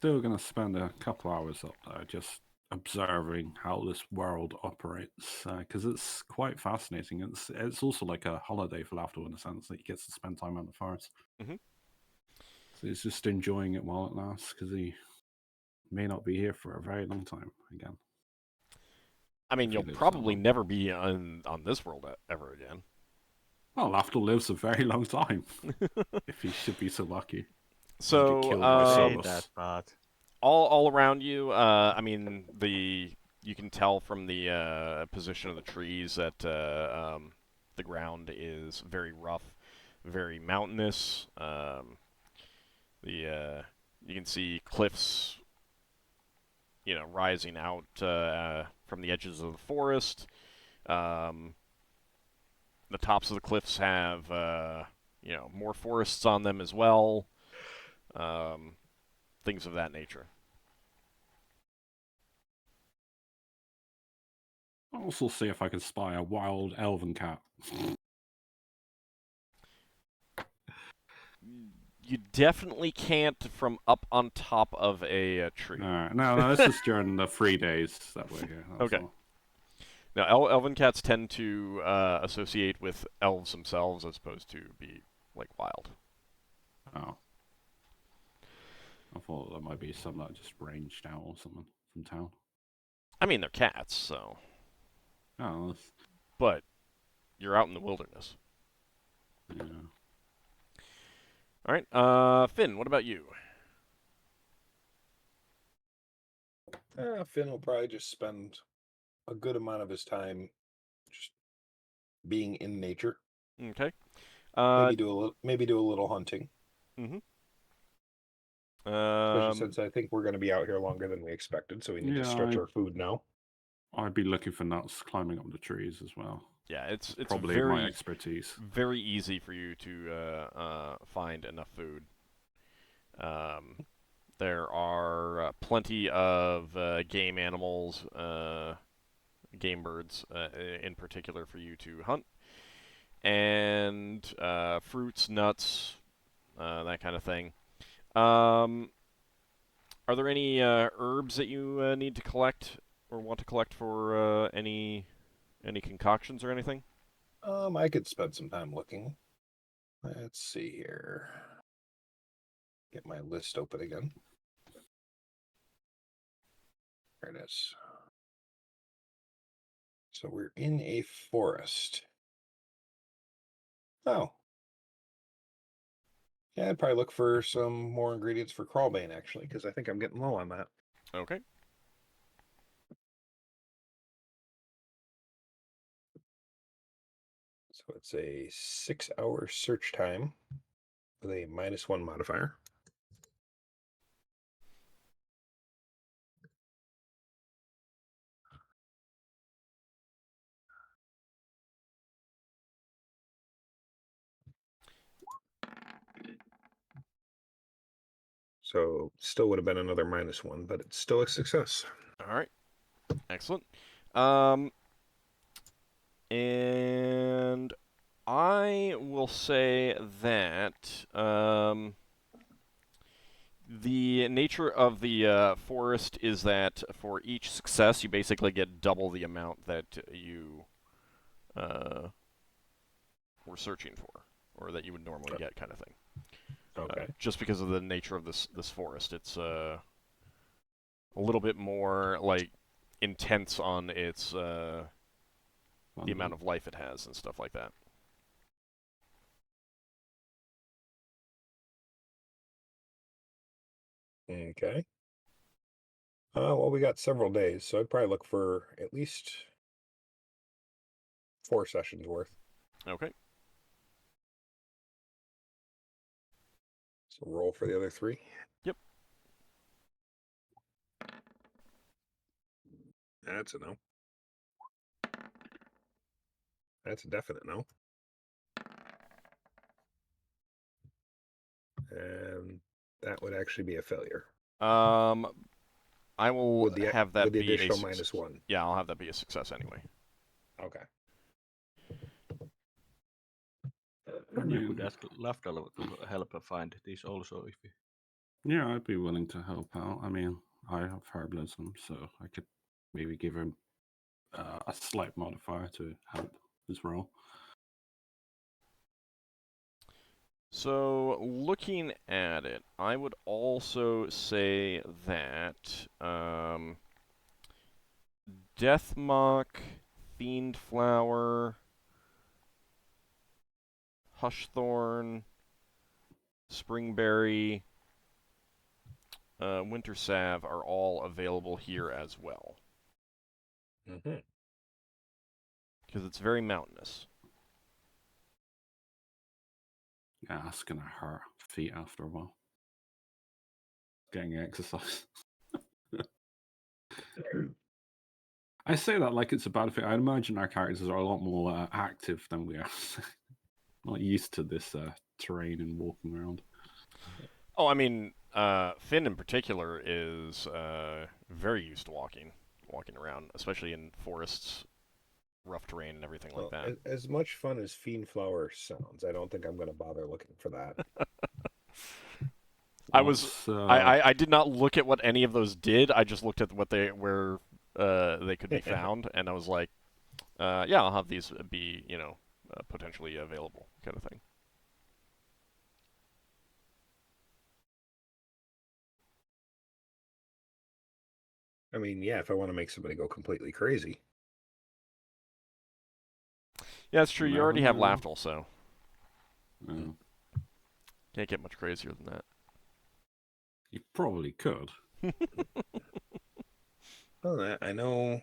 still going to spend a couple hours up there just observing how this world operates, because it's quite fascinating. It's also like a holiday for Lafdul in the sense that he gets to spend time out in the forest. Mhm. So he's just enjoying it while it lasts, because he may not be here for a very long time again. I mean, If he you'll lives that probably long. never be on this world ever again. Well, Lafdul lives a very long time, if he should be so lucky. So, killed by Say Solas. that, but all around you, I mean, you can tell from the position of the trees that the ground is very rough, very mountainous. You can see cliffs, rising out from the edges of the forest. The tops of the cliffs have more forests on them as well. Things of that nature. I'll also see if I can spy a wild elven cat. You definitely can't from up on top of a tree. Alright, no, this is during the 3 days that we're here. That's Okay. all. Now, elven cats tend to associate with elves themselves as opposed to be, like, wild. Oh. I thought there might be some that just ranged out or something from town. I mean, they're cats, so... Oh, that's... But you're out in the wilderness. Yeah. All right, Finn, what about you? Finn will probably just spend a good amount of his time just being in nature. Okay. Maybe do a little hunting. Mm-hmm. Especially since I think we're going to be out here longer than we expected, so we need to stretch our food now. I'd be looking for nuts climbing up the trees as well. Yeah, it's Probably very, my expertise. very easy for you to find enough food. There are plenty of game animals, game birds in particular for you to hunt, and fruits, nuts, that kind of thing. Are there any herbs that you need to collect or want to collect for any concoctions or anything? I could spend some time looking. Let's see here. Get my list open again. There it is. So we're in a forest. Oh. Yeah, I'd probably look for some more ingredients for Crawlbane, actually, because I think I'm getting low on that. Okay. So it's a 6-hour search time with a -1 modifier. So still would have been another -1, but it's still a success. All right. Excellent. And I will say that the nature of the forest is that for each success, you basically get double the amount that you were searching for, or that you would normally get, kind of thing. Okay. Just because of the nature of this forest, it's a little bit more like intense on its the amount of life it has and stuff like that. Okay. Well, we got several days, so I'd probably look for at least 4 sessions worth. Okay. So roll for the other 3. Yep. That's a no. That's a definite no. And that would actually be a failure. I will With the have that with the be additional a -1. Yeah, I'll have that be a success anyway. Okay. you could ask Lafdul to help find this also if you... Yeah, I'd be willing to help out. I mean, I have herbalism, so I could maybe give him a slight modifier to help his role. So, looking at it, I would also say that Deathmock, Fiendflower, Hushthorn, Springberry, Winter Salve are all available here as well. Mm-hmm. Because it's very mountainous. Yeah, that's gonna hurt feet after a while. Getting exercise. I say that like it's a bad thing. I imagine our characters are a lot more active than we are. Not used to this terrain and walking around. Oh, I mean, Finn in particular is very used to walking around, especially in forests, rough terrain, and everything like that. As much fun as Fiendflower sounds, I don't think I'm going to bother looking for that. I did not look at what any of those did. I just looked at what where they could be found, and I was like, yeah, I'll have these be potentially available, kind of thing. I mean, yeah, if I want to make somebody go completely crazy. Yeah, that's true. You Never already have know. Lafdul, so Mm. can't get much crazier than that. You probably could. Well, I know.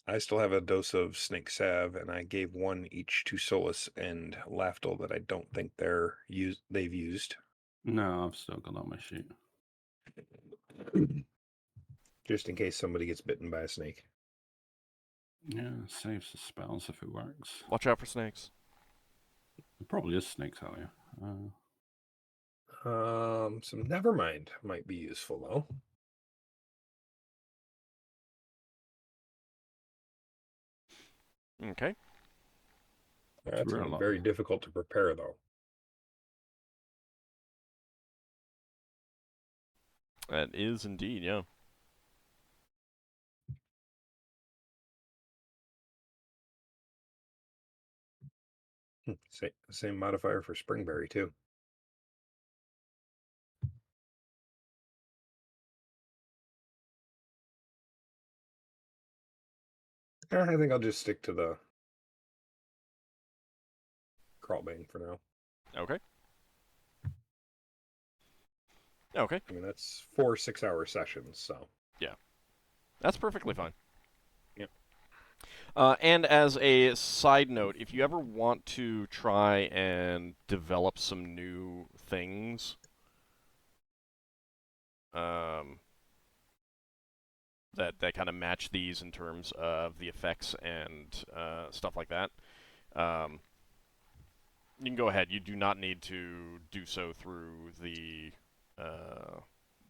I still have a dose of snake salve, and I gave one each to Solas and Lafdul that I don't think they've used. No, I've still got on my sheet. Just in case somebody gets bitten by a snake. Yeah, saves the spells if it works. Watch out for snakes. It probably is snakes out here. Some Nevermind might be useful though. Okay. That's Real lot. very difficult to prepare though. That is indeed, yeah. Same modifier for Springberry too. I think I'll just stick to the Crawlbane for now. Okay. Okay. I mean, that's 4 6-hour sessions, so. Yeah. That's perfectly fine. Yep. And as a side note, if you ever want to try and develop some new things, that kind of match these in terms of the effects and stuff like that, you can go ahead. You do not need to do so through the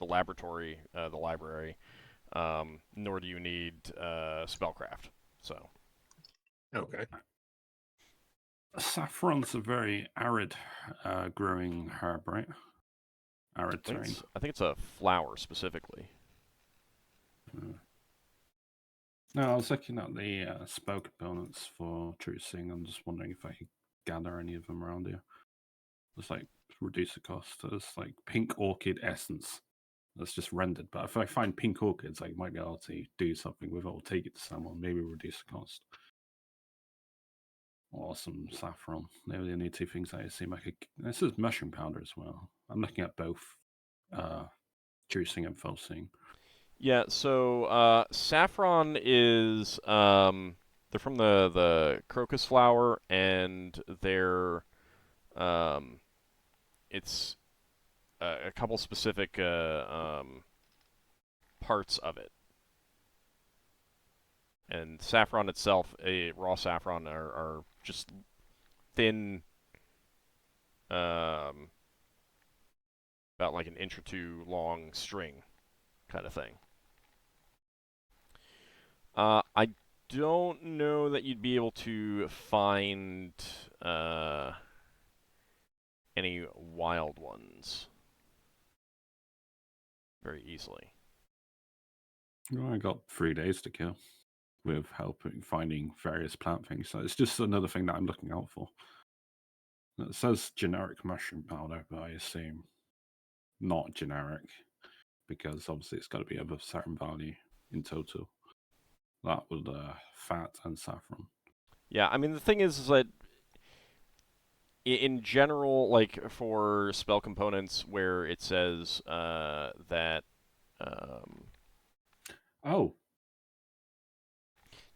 laboratory, the library, nor do you need spellcraft. So. Okay. Saffron's a very arid growing herb, right? Arid terrain. I think it's a flower specifically. No, I was looking at the spell components for Trucing. I'm just wondering if I could gather any of them around here. Just like reduce the cost. There's like pink orchid essence that's just rendered. But if I find pink orchids, I might be able to do something with it or take it to someone, maybe reduce the cost. Or some saffron. They were the only two things I seem like. This is mushroom powder as well. I'm looking at both juicing and falsing. Yeah, so saffron is they're from the crocus flower, and they're it's a couple specific parts of it. And saffron itself, raw saffron, are just thin, about like an inch or two long string kind of thing. I don't know that you'd be able to find any wild ones. very easily. Well, I got 3 days to kill with helping finding various plant things. So it's just another thing that I'm looking out for. It says generic mushroom powder, but I assume not generic because obviously it's got to be of a certain value in total. That with fat and saffron. Yeah, I mean, the thing is that in general, like for spell components where it says that, Oh,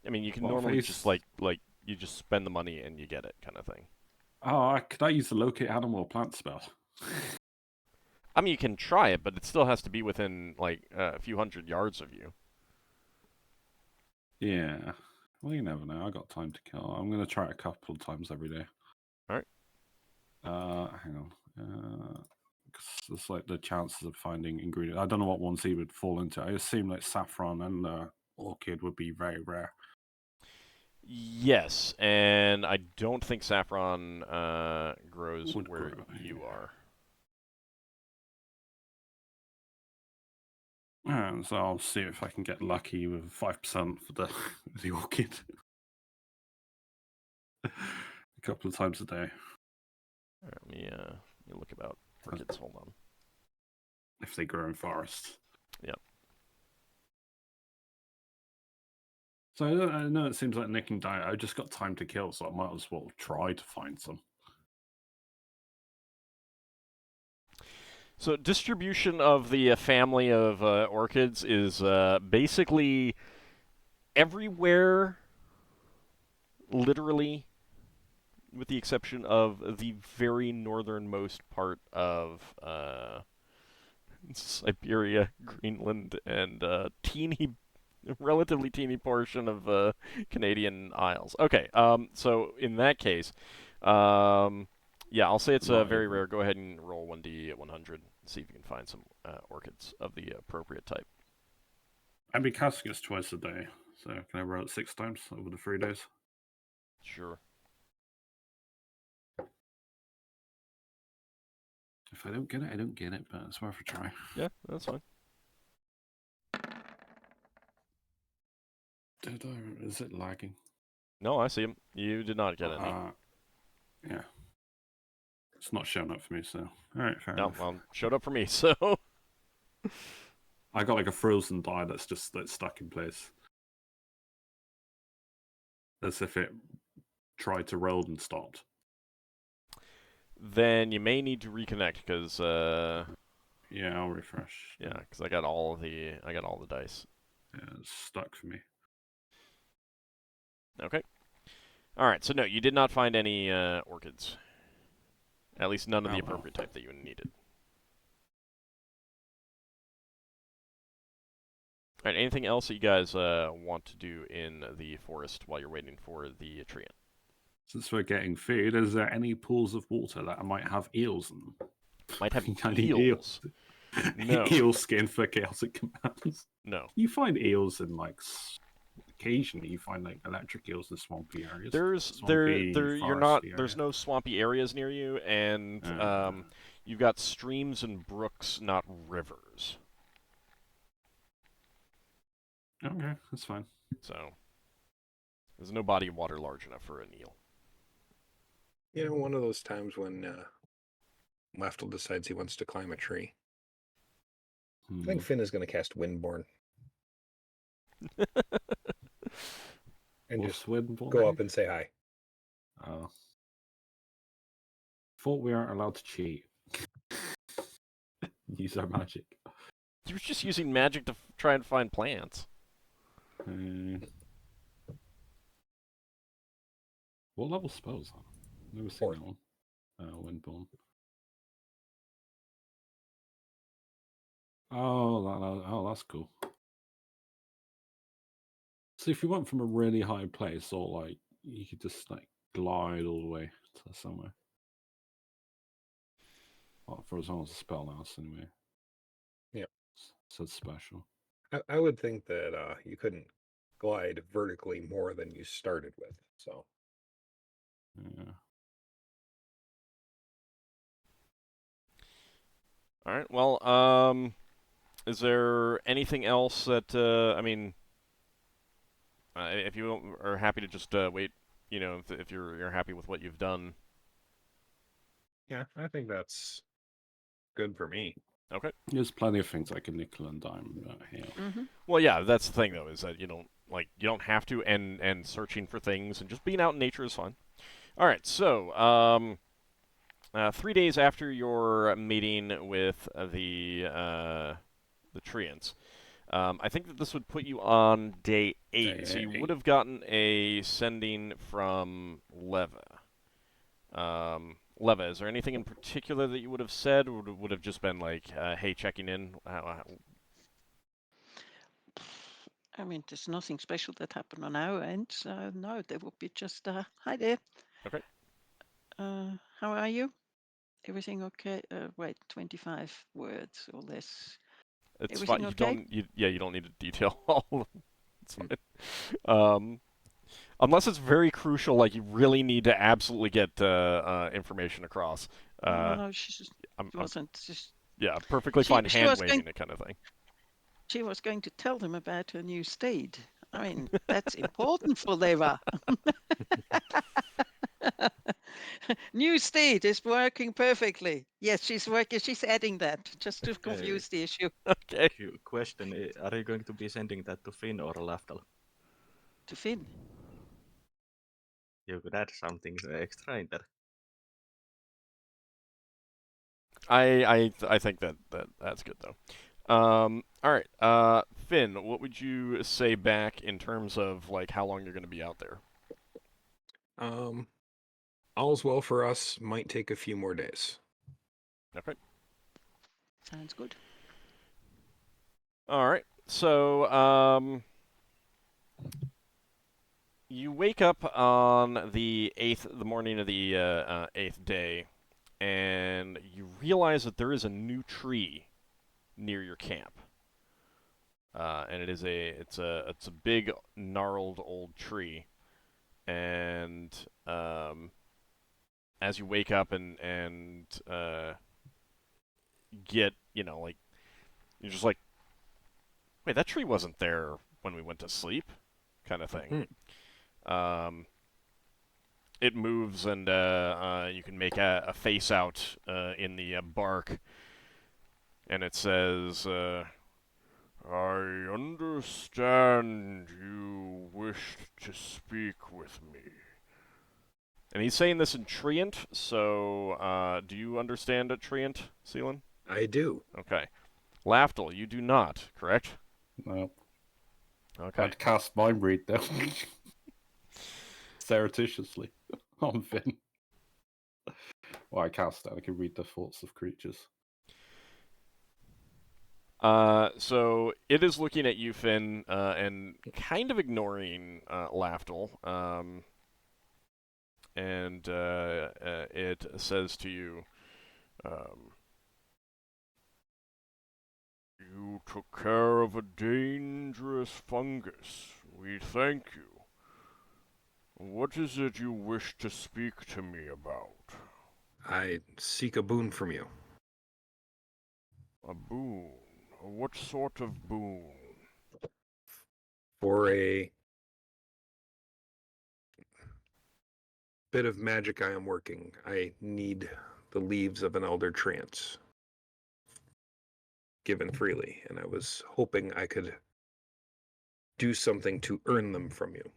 I mean, you can What if I normally just use- like you just spend the money and you get it, kind of thing. could I use the locate animal or plant spell? I mean, you can try it, but it still has to be within like a few hundred yards of you. Yeah. Well, you never know. I got time to kill. I'm gonna try it a couple of times every day. Alright. Hang on. 'Cause it's like the chances of finding ingredients. I don't know what ones he would fall into. I assume like saffron and orchid would be very rare. Yes, and I don't think saffron grows Would where grow, you yeah. are. And so I'll see if I can get lucky with 5% for the the orchid. A couple of times a day. Alright, let me look about orchids. Hold on. If they grow in forests. Yep. So I know it seems like nicking diet. I just got time to kill, so I might as well try to find some. So distribution of the family of orchids is basically everywhere, literally, with the exception of the very northernmost part of Siberia, Greenland, and relatively teeny portion of Canadian Isles. Okay, so in that case, yeah, I'll say it's very rare. Go ahead and roll 1d at 100. See if you can find some orchids of the appropriate type. I've been casting this twice a day, so can I roll it 6 times over the 3 days? Sure. If I don't get it, I don't get it, but it's worth a try. Yeah, that's fine. Is it lagging? No, I see him. You did not get any. Yeah. It's not showing up for me, so alright, fair No, enough. well, showed up for me, so... I got like a frozen die that's just stuck in place. As if it tried to roll and stopped. Then you may need to reconnect, because, Yeah, I'll refresh. yeah, because I got all the dice. Yeah, it's stuck for me. Okay. Alright, so no, you did not find any orchids. At least none of the appropriate type that you needed. Alright, anything else that you guys want to do in the forest while you're waiting for the treant? Since we're getting food, is there any pools of water that might have eels in them? Might have I need eels. No. Eel skin for chaotic commands. No. You find eels in like occasionally you find like electric eels in swampy areas. There's no swampy areas near you, and you've got streams and brooks, not rivers. Okay, that's fine. So there's no body of water large enough for an eel. You know, one of those times when Lafdul decides he wants to climb a tree. I think Finn is going to cast Windborn. And just go up and say hi. Oh. Thought we aren't allowed to cheat. Use our magic. You were just using magic to try and find plants. What level spells are? Never seen that one. Windborn. Oh, that's cool. So if you went from a really high place, or like you could just like glide all the way to somewhere. Well, for as long as the spell lasts, anyway. Yeah. So it's special. I would think that you couldn't glide vertically more than you started with. So. Yeah. All right. Well, Is there anything else that I mean, if you are happy to just wait, if you're happy with what you've done. Yeah, I think that's good for me. Okay. There's plenty of things like a nickel and dime here. Mm-hmm. Well, yeah, that's the thing though, is that you don't have to, and searching for things and just being out in nature is fun. All right, so 3 days after your meeting with the treants, I think that this would put you on day 8. Day So you 8. would have gotten a sending from Leva. Leva, is there anything in particular that you would have said, or would have just been like, hey, checking in? I mean, there's nothing special that happened on our end, so no, there would be just, hi there. Okay. How are you? Everything okay? Wait, 25 words or less. It's Everything fine. okay? You don't need to detail all of them. It's fine. Unless it's very crucial, like you really need to absolutely get information across. No, she I'm, wasn't. yeah, perfectly She fine was hand going. waving it kind of thing. She was going to tell them about her new steed. I mean, that's important for Leva. New steed is working perfectly. Yes, she's working. She's adding that just to confuse the issue. Okay. Question: are you going to be sending that to Finn or Lafdul? To Finn. You could add something extra in there. I think that's good though. All right. Finn, what would you say back in terms of like how long you're going to be out there? All's well for us. Might take a few more days. Okay. Sounds good. All right. So, you wake up on the morning of the 8th day, and you realize that there is a new tree near your camp. And it's a big gnarled old tree, and as you wake up and get like you're just like, wait, that tree wasn't there when we went to sleep, kind of thing. It moves, and you can make a face out in the bark, and it says, I understand you wished to speak with me. And he's saying this in Treant, so do you understand a Treant, Seelan? I do. Okay. Lafdul, you do not, correct? No. Okay. I'd cast Mind Read though. Surreptitiously on Finn. Well, I cast it. I can read the thoughts of creatures. So it is looking at you, Finn, and kind of ignoring Lafdul. And it says to you, you took care of a dangerous fungus. We thank you. What is it you wish to speak to me about? I seek a boon from you. A boon? What sort of boon? For a bit of magic I am working, I need the leaves of an elder trance given freely, and I was hoping I could do something to earn them from you.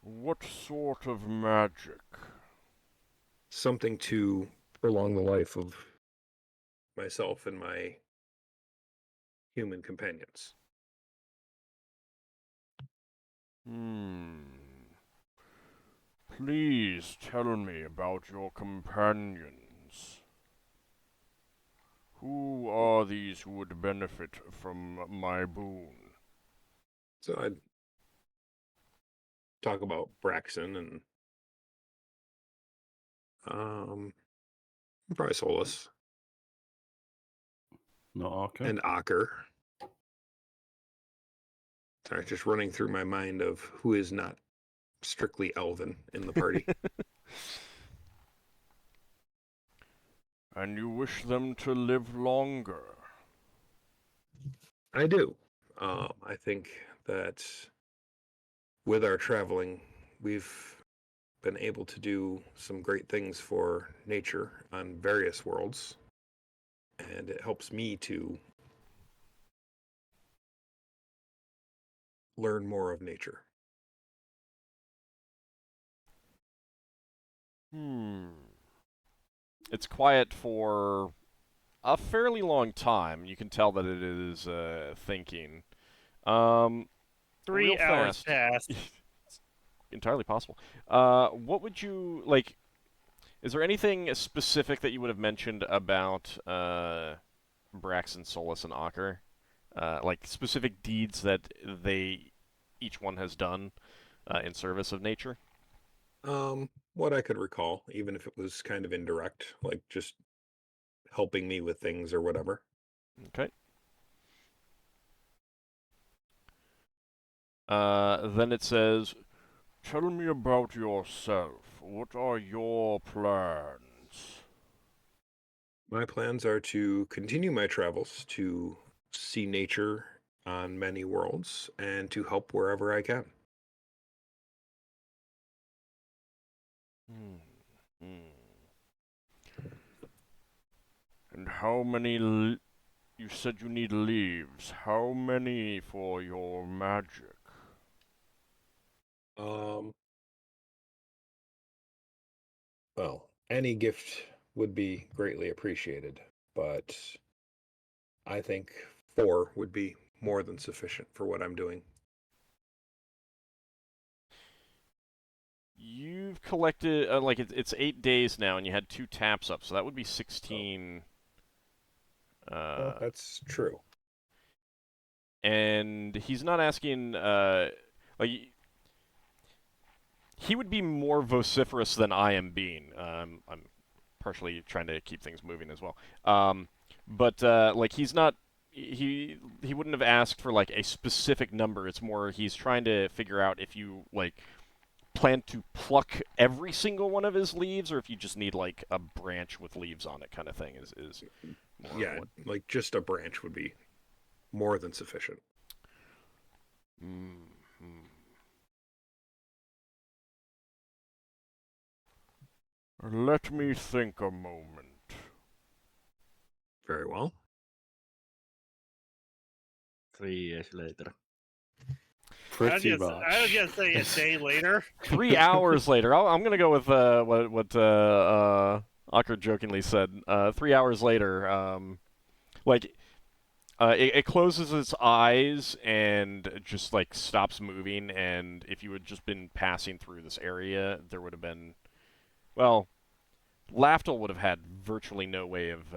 What sort of magic? Something to prolong the life of myself and my human companions. Please tell me about your companions. Who are these who would benefit from my boon? So I'd talk about Braxon and probably Solas. Not Ockar. And Ockar. Sorry, just running through my mind of who is not strictly elven in the party. And you wish them to live longer. I do. I think that with our traveling, we've been able to do some great things for nature on various worlds, and it helps me to learn more of nature. It's quiet for a fairly long time. You can tell that it is thinking. 3 real hours fast. passed. Entirely possible. What would you like? Is there anything specific that you would have mentioned about Braxon, Solas, and Ockar? Like specific deeds that each one has done in service of nature? What I could recall, even if it was kind of indirect, like just helping me with things or whatever. Okay. Then it says, "Tell me about yourself. What are your plans?" My plans are to continue my travels, to see nature on many worlds, and to help wherever I can. And how many? You said you need leaves. How many for your magic? Well, any gift would be greatly appreciated, but I think 4 would be more than sufficient for what I'm doing. You've collected like it's 8 days now, and you had 2 taps up, so that would be 16. Well, that's true. And he's not asking like he would be more vociferous than I am being. I'm partially trying to keep things moving as well. But like he's not. He wouldn't have asked for like a specific number. It's more he's trying to figure out if you like plan to pluck every single one of his leaves, or if you just need like a branch with leaves on it, kind of thing. Is more Yeah, what... like just a branch would be more than sufficient. Let me think a moment. Very well. 3 years later. Pretty much. I was gonna say a day later. 3 hours later. I'm gonna go with what Ockar jokingly said. 3 hours later, like it closes its eyes and just like stops moving. And if you had just been passing through this area, there would have been, well, Lafdul would have had virtually no way of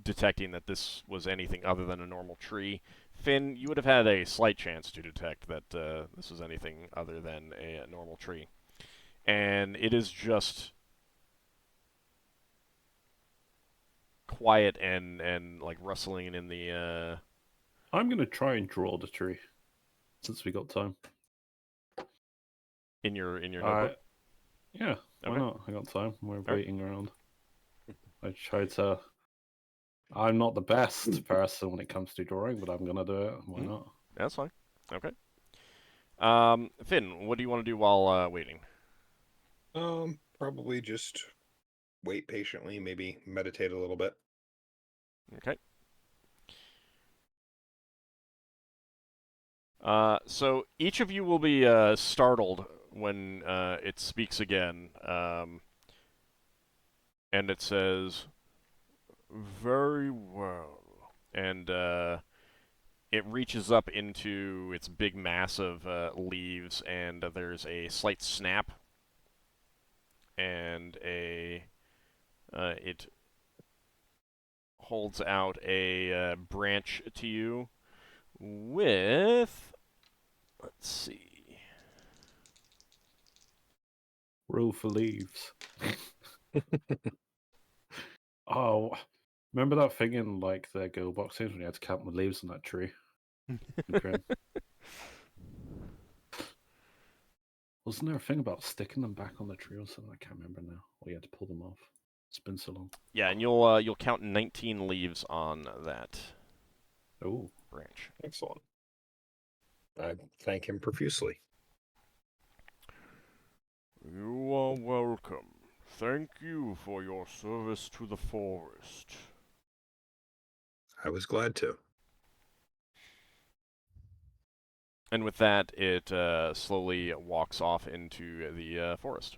detecting that this was anything other than a normal tree. Finn, you would have had a slight chance to detect that this was anything other than a normal tree. And it is just quiet and like rustling in the... I'm going to try and draw the tree, since we got time. in your notebook? Yeah, why Okay. not? I got time. We're Fair. waiting around. I try to... I'm not the best person when it comes to drawing, but I'm going to do it. Why not? That's fine. Okay. Finn, what do you want to do while waiting? Probably just wait patiently, maybe meditate a little bit. Okay. So each of you will be startled when it speaks again. And it says, "Very well." And it reaches up into its big mass of leaves, and there's a slight snap. And it holds out a branch to you with, let's see, Roll for leaves. Oh, remember that thing in like the Go box games when you had to count the leaves on that tree? Okay. Wasn't there a thing about sticking them back on the tree or something? I can't remember now. Or you had to pull them off. It's been so long. Yeah, and you'll count 19 leaves on that Oh, branch. Excellent. I thank him profusely. You are welcome. Thank you for your service to the forest. I was glad to. And with that, it slowly walks off into the forest.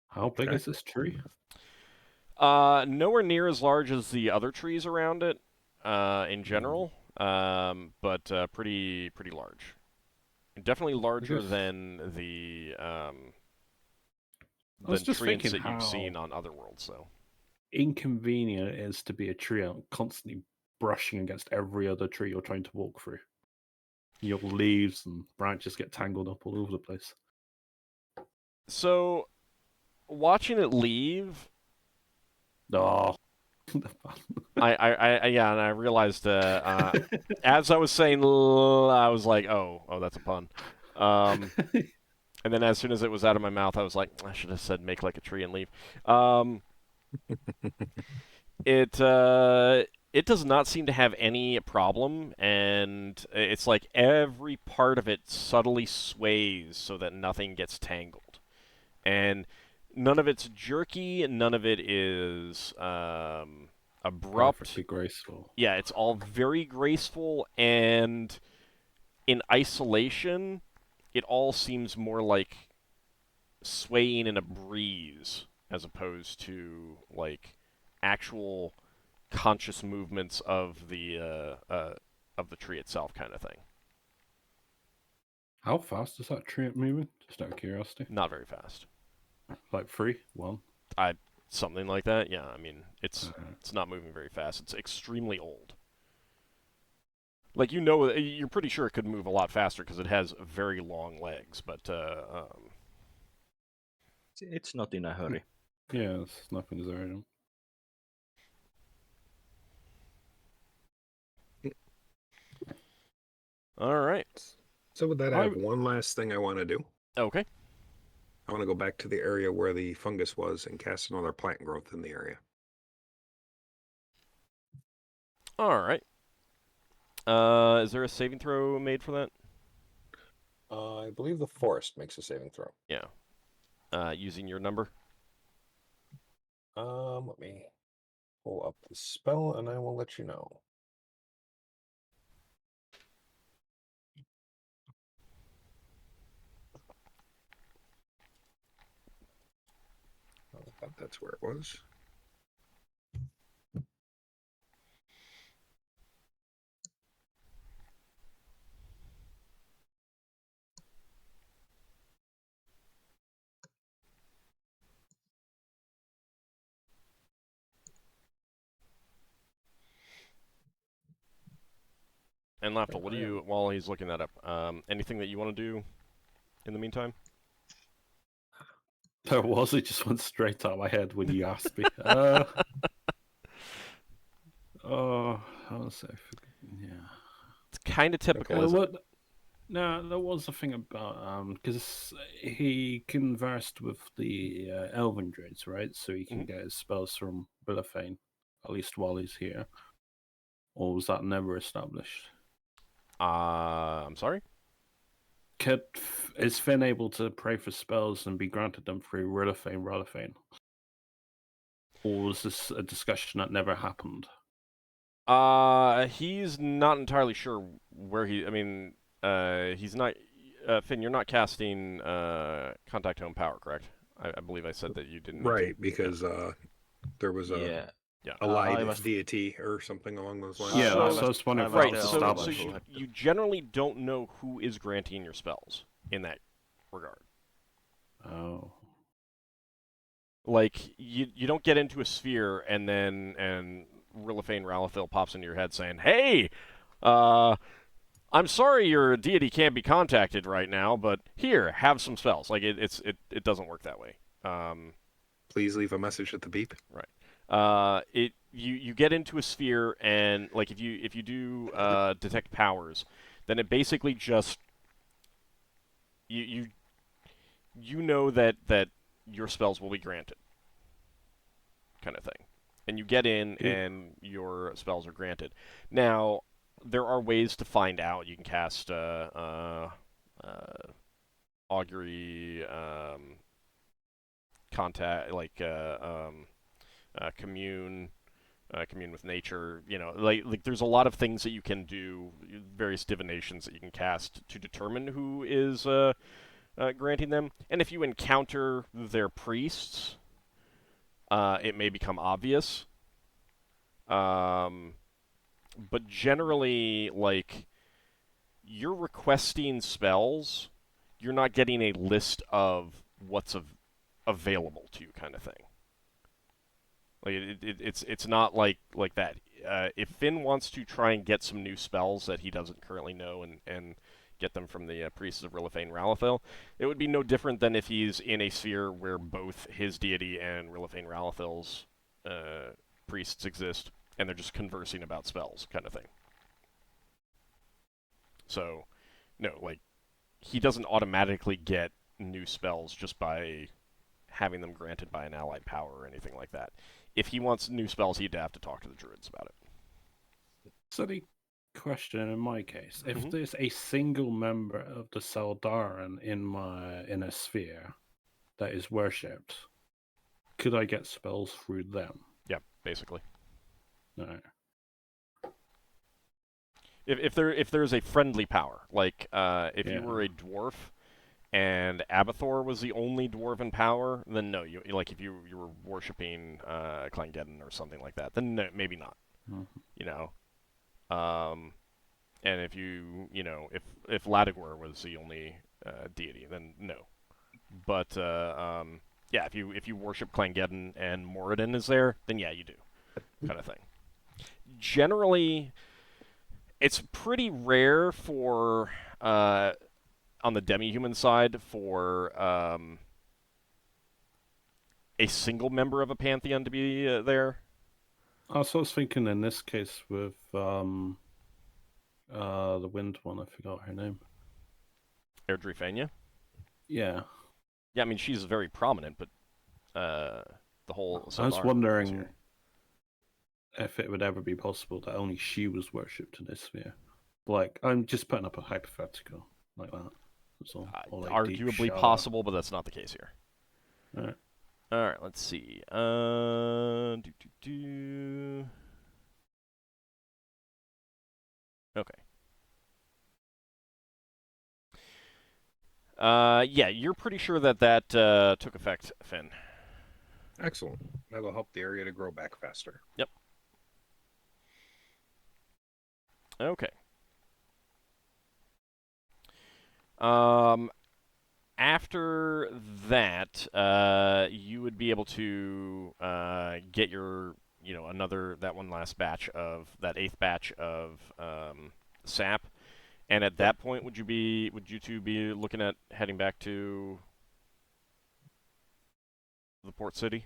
how big Okay. is this tree? Nowhere near as large as the other trees around it, in general, but pretty large. Definitely larger guess- than the was just treants thinking that you've seen how- on other worlds. So Inconvenient it is to be a tree and constantly brushing against every other tree you're trying to walk through. Your leaves and branches get tangled up all over the place. So, watching it leave, Oh. yeah, and I realized as I was saying, I was like, oh, that's a pun. And then as soon as it was out of my mouth, I was like, I should have said make like a tree and leave. It does not seem to have any problem, and it's like every part of it subtly sways so that nothing gets tangled. And none of it's jerky, none of it is abrupt. Perfectly graceful. Yeah, it's all very graceful, and in isolation, it all seems more like swaying in a breeze as opposed to like actual conscious movements of the tree itself, kind of thing. How fast is that tree moving? Just out of curiosity. Not very fast. Like 3, 1. Something like that. Yeah, I mean it's not moving very fast. It's extremely old. Like you're pretty sure it could move a lot faster because it has very long legs, but It's not in a hurry. Yeah, it's nothing is urgent. all right. So with that, I have one last thing I want to do. Okay. I want to go back to the area where the fungus was and cast another plant growth in the area. All right. Is there a saving throw made for that? I believe the forest makes a saving throw. Yeah. Using your number. Let me pull up the spell and I will let you know. I thought that's where it was. And Lafdul, what do you, while he's looking that up, anything that you want to do in the meantime? There was, it just went straight out of my head when you asked me. How to say? Yeah. It's kind of typical, isn't it? No, there was a thing about because he conversed with the Elven Druids, right? So he can get his spells from Levalithana, at least while he's here. Or was that never established? I'm sorry? Is Finn able to pray for spells and be granted them through Levalithana? Or was this a discussion that never happened? He's not entirely sure where he, I mean, he's not, Finn, you're not casting Contact Home Power, correct? I believe I said that you didn't. Right, because there was a allied deity or something along those lines. Yeah, So- so I was wondering if Right, that was so established. you generally don't know who is granting your spells in that regard. Oh. Like, you don't get into a sphere and then, Rilliphane Ralathil pops into your head saying, hey, I'm sorry your deity can't be contacted right now, but here, have some spells. Like, it doesn't work that way. Please leave a message at the beep. Right. You get into a sphere, and like if you do detect powers, then it basically just you know that your spells will be granted. kind of thing. And you get in, and your spells are granted. Now, there are ways to find out. You can cast augury, contact, like commune with nature. Like there's a lot of things that you can do, various divinations that you can cast to determine who is granting them. And if you encounter their priests, it may become obvious. But generally, like, you're requesting spells, you're not getting a list of what's available to you, kind of thing. Like it's not like that. If Finn wants to try and get some new spells that he doesn't currently know and get them from the priests of Rilithane Ralathil, it would be no different than if he's in a sphere where both his deity and Rilithane Ralathil's priests exist, and they're just conversing about spells, kind of thing. So, no, like, he doesn't automatically get new spells just by having them granted by an allied power or anything like that. If he wants new spells, he'd have to talk to the druids about it. So the question in my case, if Mhm. there's a single member of the Saldaran in a sphere that is worshipped, could I get spells through them? Yeah, basically. No. If there's a friendly power, like if you Yeah. were a dwarf and Abathor was the only dwarven power, then no. You like if you were worshipping Clangeddon or something like that, then no, maybe not. Mhm. And if if Ladigor was the only deity, then no. But yeah, if you worship Clangeddon and Moradin is there, then yeah, you do, kind of thing. Generally, it's pretty rare for on the demi-human side for a single member of a pantheon to be there. Also, I was thinking in this case with the wind one, I forgot her name. Erdrifania. Yeah. Yeah, I mean she's very prominent, but the whole. I was Solar wondering sphere. if it would ever be possible that only she was worshipped in this sphere. Like, I'm just putting up a hypothetical like that. That's all. Or like Deep Arguably Shadow. possible, but that's not the case here. Alright. All right, let's see. Okay. Yeah, you're pretty sure that took effect, Finn. Excellent. That'll help the area to grow back faster. Yep. Okay. After that, you would be able to get your, that one last batch of that 8th batch of sap, and at that point, would you two be looking at heading back to the port city?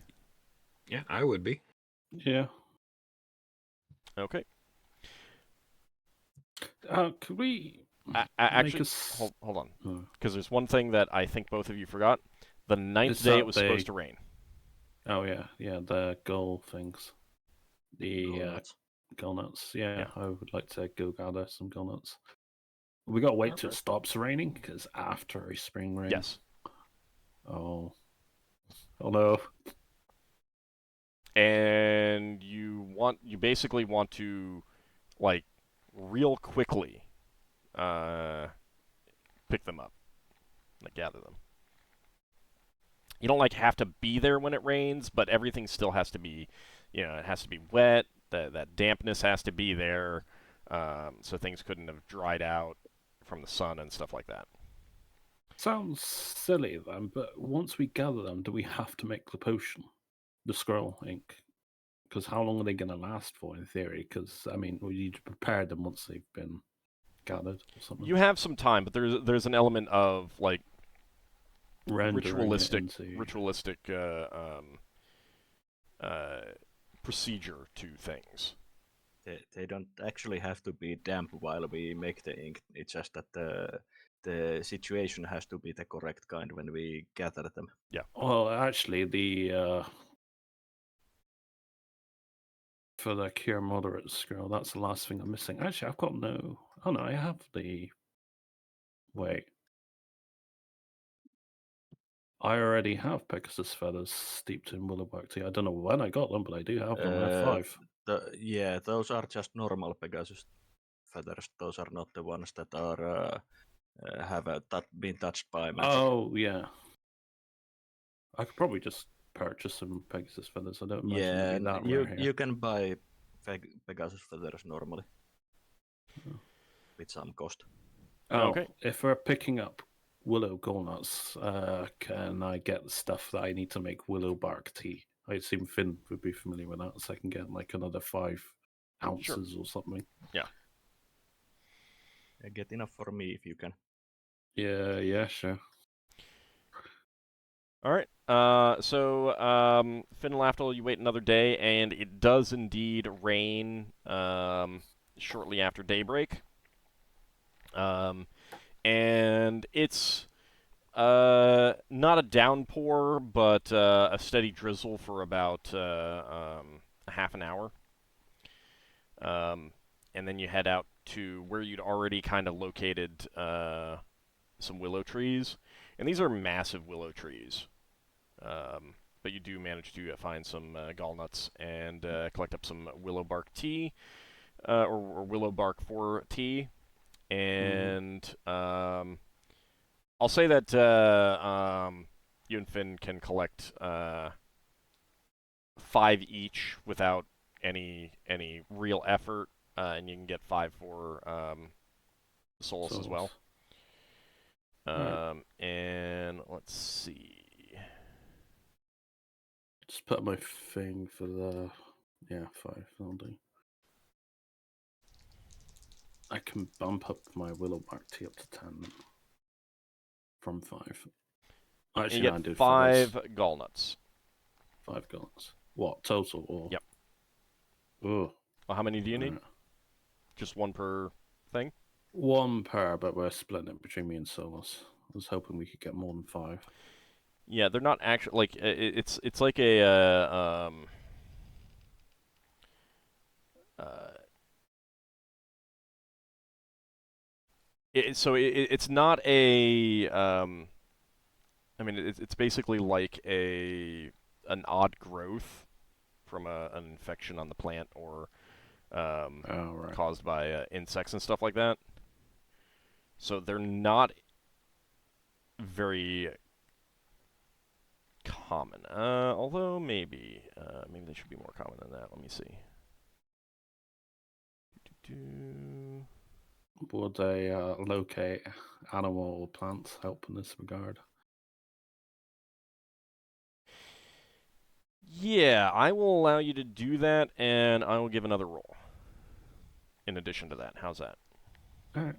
Yeah, I would be. Yeah. Okay. Could we Actually, hold on, because there's one thing that I think both of you forgot. The 9th day it was supposed to rain. Oh yeah, the gull things. The gull nuts. Yeah, I would like to go gather some gull nuts. We gotta wait till it stops raining, because after a spring rain. Yes. Oh no. And you basically want to, like, real quickly pick them up, like gather them. You don't have to be there when it rains, but everything still has to be, it has to be wet. That dampness has to be there, so things couldn't have dried out from the sun and stuff like that. Sounds silly then, but once we gather them, do we have to make the potion, the scroll ink? Because how long are they going to last for, in theory? Because I mean, we need to prepare them once they've been gathered or something. You have some time, but there's an element of like ritualistic procedure to things. They don't actually have to be damp while we make the ink. It's just that the situation has to be the correct kind when we gather them. Yeah. Well, actually, the for the Cure Moderate scroll. That's the last thing I'm missing. Actually, I've got no... Oh, no, I have the... Wait. I already have Pegasus feathers steeped in willowbark tea. I don't know when I got them, but I do have them. I have 5. Yeah, those are just normal Pegasus feathers. Those are not the ones that are have been touched by magic. Oh, yeah. I could probably just purchase some Pegasus feathers. I don't imagine they'll be that rare here. You can buy Pegasus feathers normally with some cost. Oh, Okay. if we're picking up willow gallnuts, can I get the stuff that I need to make willow bark tea? I assume Finn would be familiar with that, so I can get like another 5 ounces or something. Yeah. Get enough for me if you can. Yeah, sure. All right. So Finn and Lafdul, you wait another day, and it does indeed rain shortly after daybreak. And it's not a downpour, but a steady drizzle for about half an hour. And then you head out to where you'd already kind of located some willow trees. And these are massive willow trees. But you do manage to find some gallnuts and collect up some willow bark tea, or willow bark for tea. And I'll say that you and Finn can collect 5 each without any real effort, and you can get 5 for Solas as well. And let's see. Just put my thing for the 5. That'll do. I can bump up my willow bark tea up to 10 from 5. Actually, you get 5 gallnuts. 5 gallnuts. What total? Or... Yep. Oh. Well, how many do you need? Just 1 per thing? 1 per, but we're splitting it between me and Solas. I was hoping we could get more than 5. Yeah, they're not actually like it's like a it's not a I mean it's basically like an odd growth from an infection on the plant or caused by insects and stuff like that. So they're not very common. Although maybe they should be more common than that. Let me see. Would a locate animal or plants help in this regard? Yeah, I will allow you to do that, and I will give another roll. In addition to that, how's that? Alright.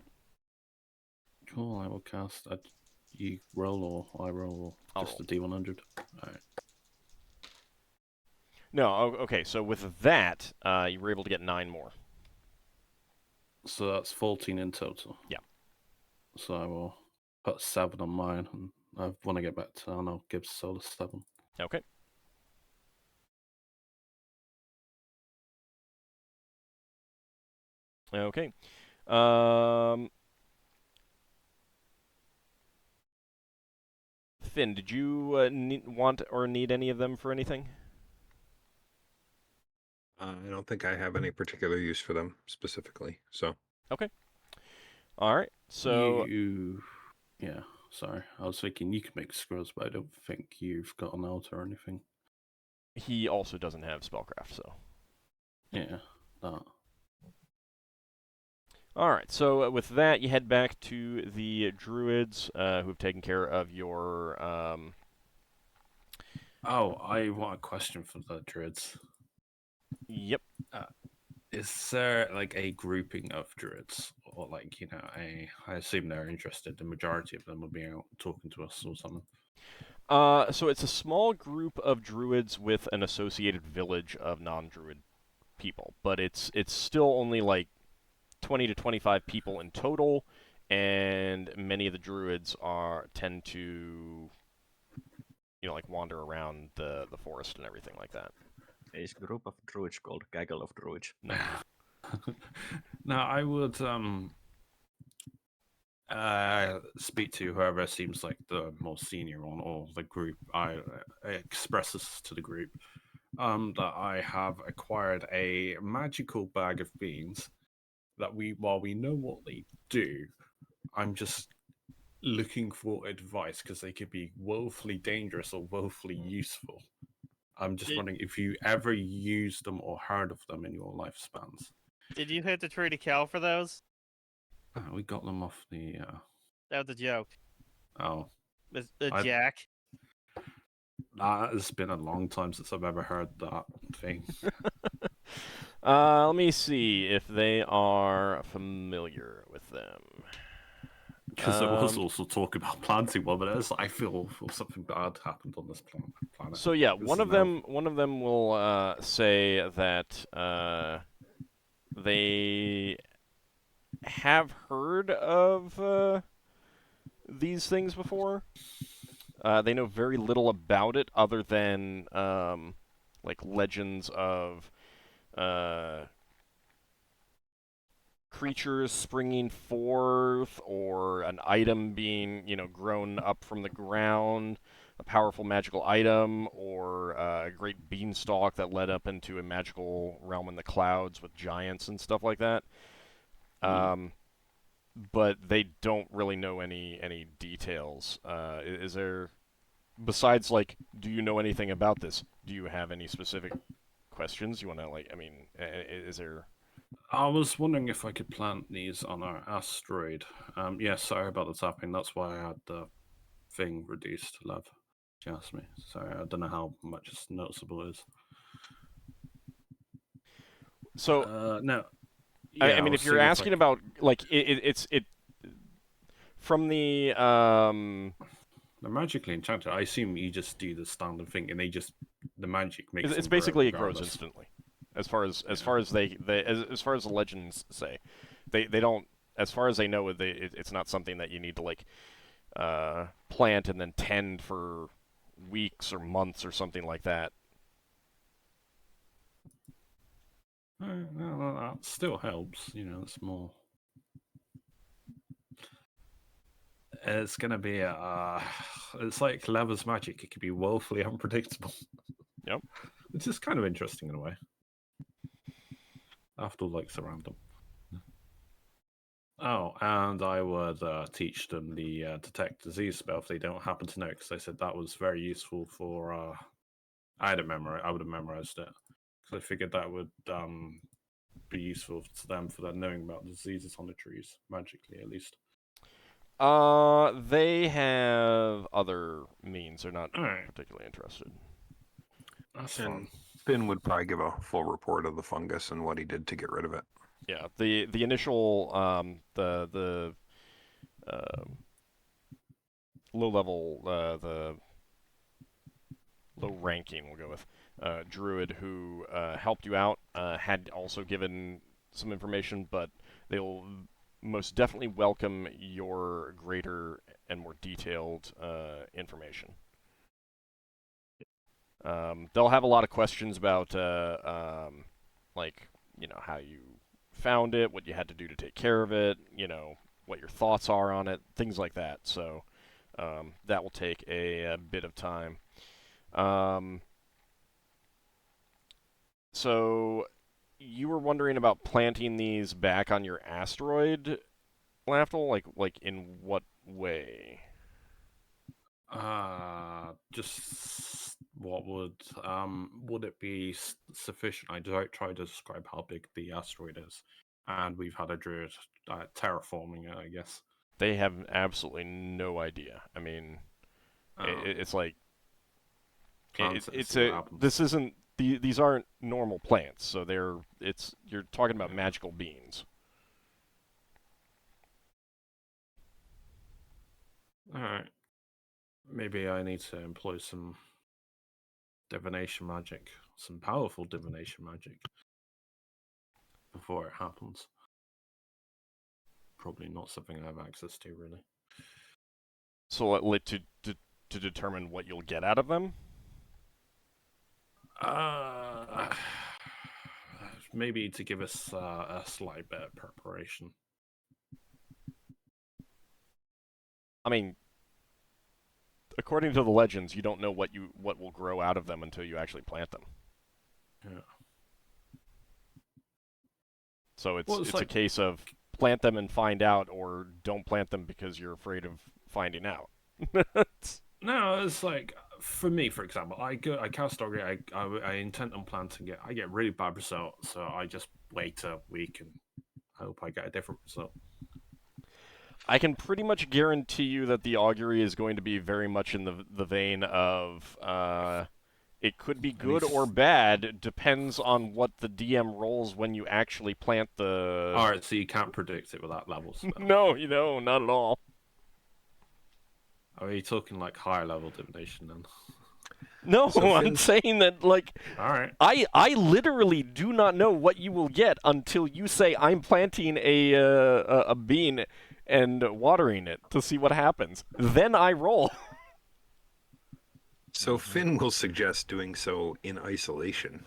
Cool, I will cast a... You roll or I roll? I'll just roll. a D100? Alright. No, okay, so with that, you were able to get 9 more. So that's 14 in total? Yeah. So I will put 7 on mine, and when I get back to 10, I'll give Solas 7. Okay. Okay. Finn, did you want or need any of them for anything? I don't think I have any particular use for them specifically, so. Okay. All right, so... Yeah, sorry. I was thinking you could make scrolls, but I don't think you've got an altar or anything. He also doesn't have spellcraft, so... Yeah, that. Alright, so with that, you head back to the Druids, who have taken care of your... Oh, I want a question for the Druids. Yep. Is there, like, a grouping of Druids? Or, like, you know, I assume they're interested. The majority of them will be out talking to us or something. So it's a small group of Druids with an associated village of non-Druid people, but it's still only, like, 20 to 25 people in total, and many of the Druids tend to, you know, like, wander around the forest and everything like that. a group of druids called Gaggle of Druids. Now, I would speak to whoever seems like the most senior one, or the group. I express this to the group that I have acquired a magical bag of beans that while we know what they do, I'm just looking for advice because they could be woefully dangerous or woefully useful. I'm just wondering if you ever used them or heard of them in your lifespans. Did you hit the tree to Cal for those? We got them off the. That was a joke. Oh, The Jack. that has been a long time since I've ever heard that thing. Let me see if they are familiar with them. Because there was also talk about planting one, but I feel something bad happened on this planet. So yeah, one of them will say that they have heard of these things before. They know very little about it other than like legends of creatures springing forth, or an item being, grown up from the ground, a powerful magical item, or a great beanstalk that led up into a magical realm in the clouds with giants and stuff like that. But they don't really know any details. Is there, besides, like, do you know anything about this? Do you have any specific questions you want to, like, is there... I was wondering if I could plant these on our asteroid. Yeah, sorry about the tapping. That's why I had the thing reduced, Lev. She asked me. Sorry, I don't know how much it's noticeable it is. So, no. Yeah, I mean, if you're asking about, like, it's from the they're magically enchanted. I assume you just do the standard thing, and the magic makes it's them grow basically it grows regardless. instantly. As far as as far as the legends say, they don't, as far as they know, it's not something that you need to, like, plant and then tend for weeks or months or something like that. Well, that still helps. It's more. It's gonna be it's like Lever's magic. It can be woefully unpredictable. Yep. It's just kind of interesting in a way. After likes around them. Oh, and I would teach them the detect disease spell if they don't happen to know, because I said that was very useful for. I would have memorized it because I figured that would be useful to them for them knowing about diseases on the trees, magically at least. They have other means. They're not particularly interested. That's And fun. Finn would probably give a full report of the fungus and what he did to get rid of it. Yeah, the initial the low level the low ranking, we'll go with Druid, who helped you out, had also given some information, but they'll most definitely welcome your greater and more detailed information. They'll have a lot of questions about like, how you found it, what you had to do to take care of it, what your thoughts are on it, things like that. So that will take a bit of time. So you were wondering about planting these back on your asteroid, Lafdul? Like in what way? Just what would it be sufficient? I try to describe how big the asteroid is, and we've had a druid terraforming it, I guess. They have absolutely no idea. I mean, it's like this isn't these aren't normal plants, so you're talking about magical beings. All right. Maybe I need to employ some divination magic, some powerful divination magic before it happens. Probably not something I have access to, really. So to determine what you'll get out of them? Maybe to give us a slight bit of preparation. I mean, according to the legends, you don't know what will grow out of them until you actually plant them. Yeah. So it's Well, it's it's a case of plant them and find out, or don't plant them because you're afraid of finding out. No, it's like for me, for example, I cast Story, I intend on planting it. I get really bad results, so I just wait a week and I hope I get a different result. I can pretty much guarantee you that the augury is going to be very much in the vein of it could be good or bad, depends on what the DM rolls when you actually plant the... Alright, so you can't predict it with that level spell. No, not at all. Are you talking like higher level divination then? No, So I'm Finn- saying that, like, Alright. I literally do not know what you will get until you say I'm planting a bean and watering it to see what happens. Then I roll. So Finn will suggest doing so in isolation.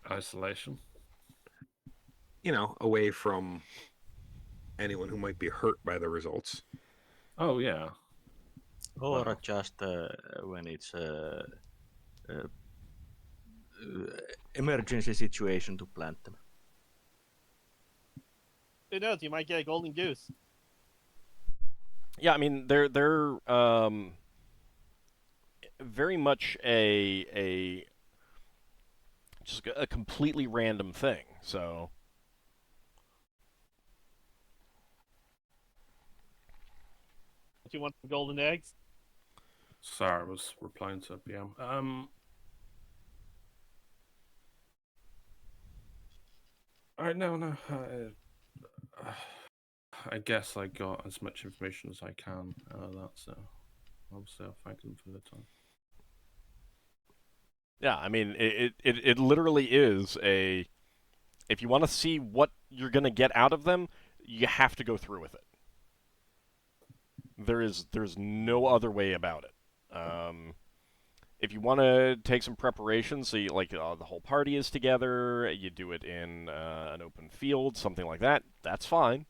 Isolation? Away from anyone who might be hurt by the results. Oh, yeah. Or Wow. just when it's emergency situation to plant them. Who knows? You might get a golden goose. Yeah, I mean they're very much just a completely random thing. So Do you want some golden eggs? Sorry, I was replying to a PM. Alright, no. I guess I got as much information as I can out of that, so obviously I'll thank them for the time. yeah, I mean it literally is a... If you want to see what you're gonna get out of them, you have to go through with it. There's no other way about it. If you want to take some preparation, so the whole party is together, you do it in an open field, something like that, that's fine.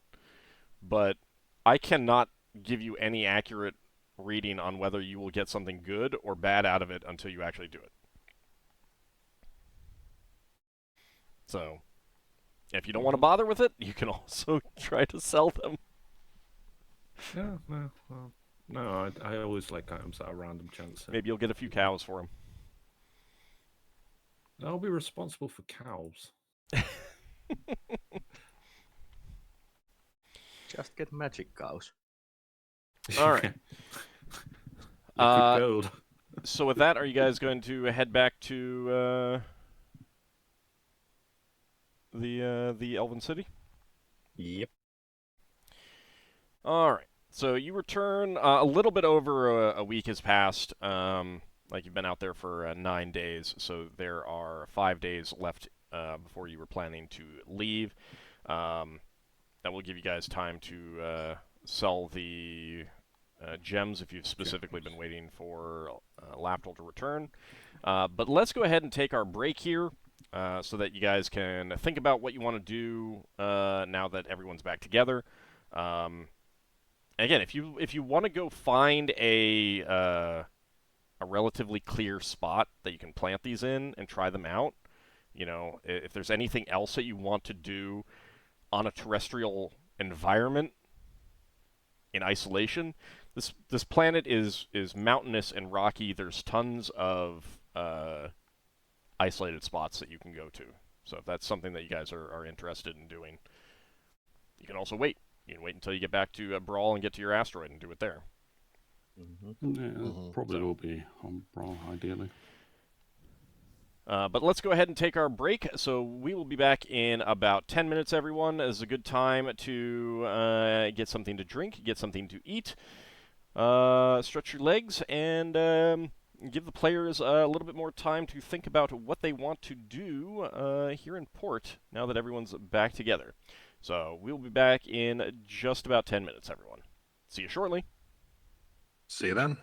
But I cannot give you any accurate reading on whether you will get something good or bad out of it until you actually do it. So, if you don't want to bother with it, you can also try to sell them. Yeah, no, I always like items that are random chance. Maybe you'll get a few cows for them. I'll be responsible for cows. Just get magic cows. All right. Liquid gold. So with that, are you guys going to head back to the Elven City? Yep. All right. So you return. A little bit over a week has passed. Like you've been out there for 9 days, so there are 5 days left before you were planning to leave. That will give you guys time to sell the gems if you've specifically been waiting for Lafdul to return. But let's go ahead and take our break here so that you guys can think about what you want to do now that everyone's back together. Again, if you want to go find a relatively clear spot that you can plant these in and try them out, if there's anything else that you want to do on a terrestrial environment in isolation, this planet is mountainous and rocky. There's tons of isolated spots that you can go to. So if that's something that you guys are interested in doing, you can also wait. You can wait until you get back to Brawl and get to your asteroid and do it there. Yeah, probably will be on Brawl, ideally. But let's go ahead and take our break. So we will be back in about 10 minutes, everyone. This is a good time to get something to drink, get something to eat, stretch your legs, and give the players a little bit more time to think about what they want to do here in port now that everyone's back together. So we'll be back in just about 10 minutes, everyone. See you shortly. See you then.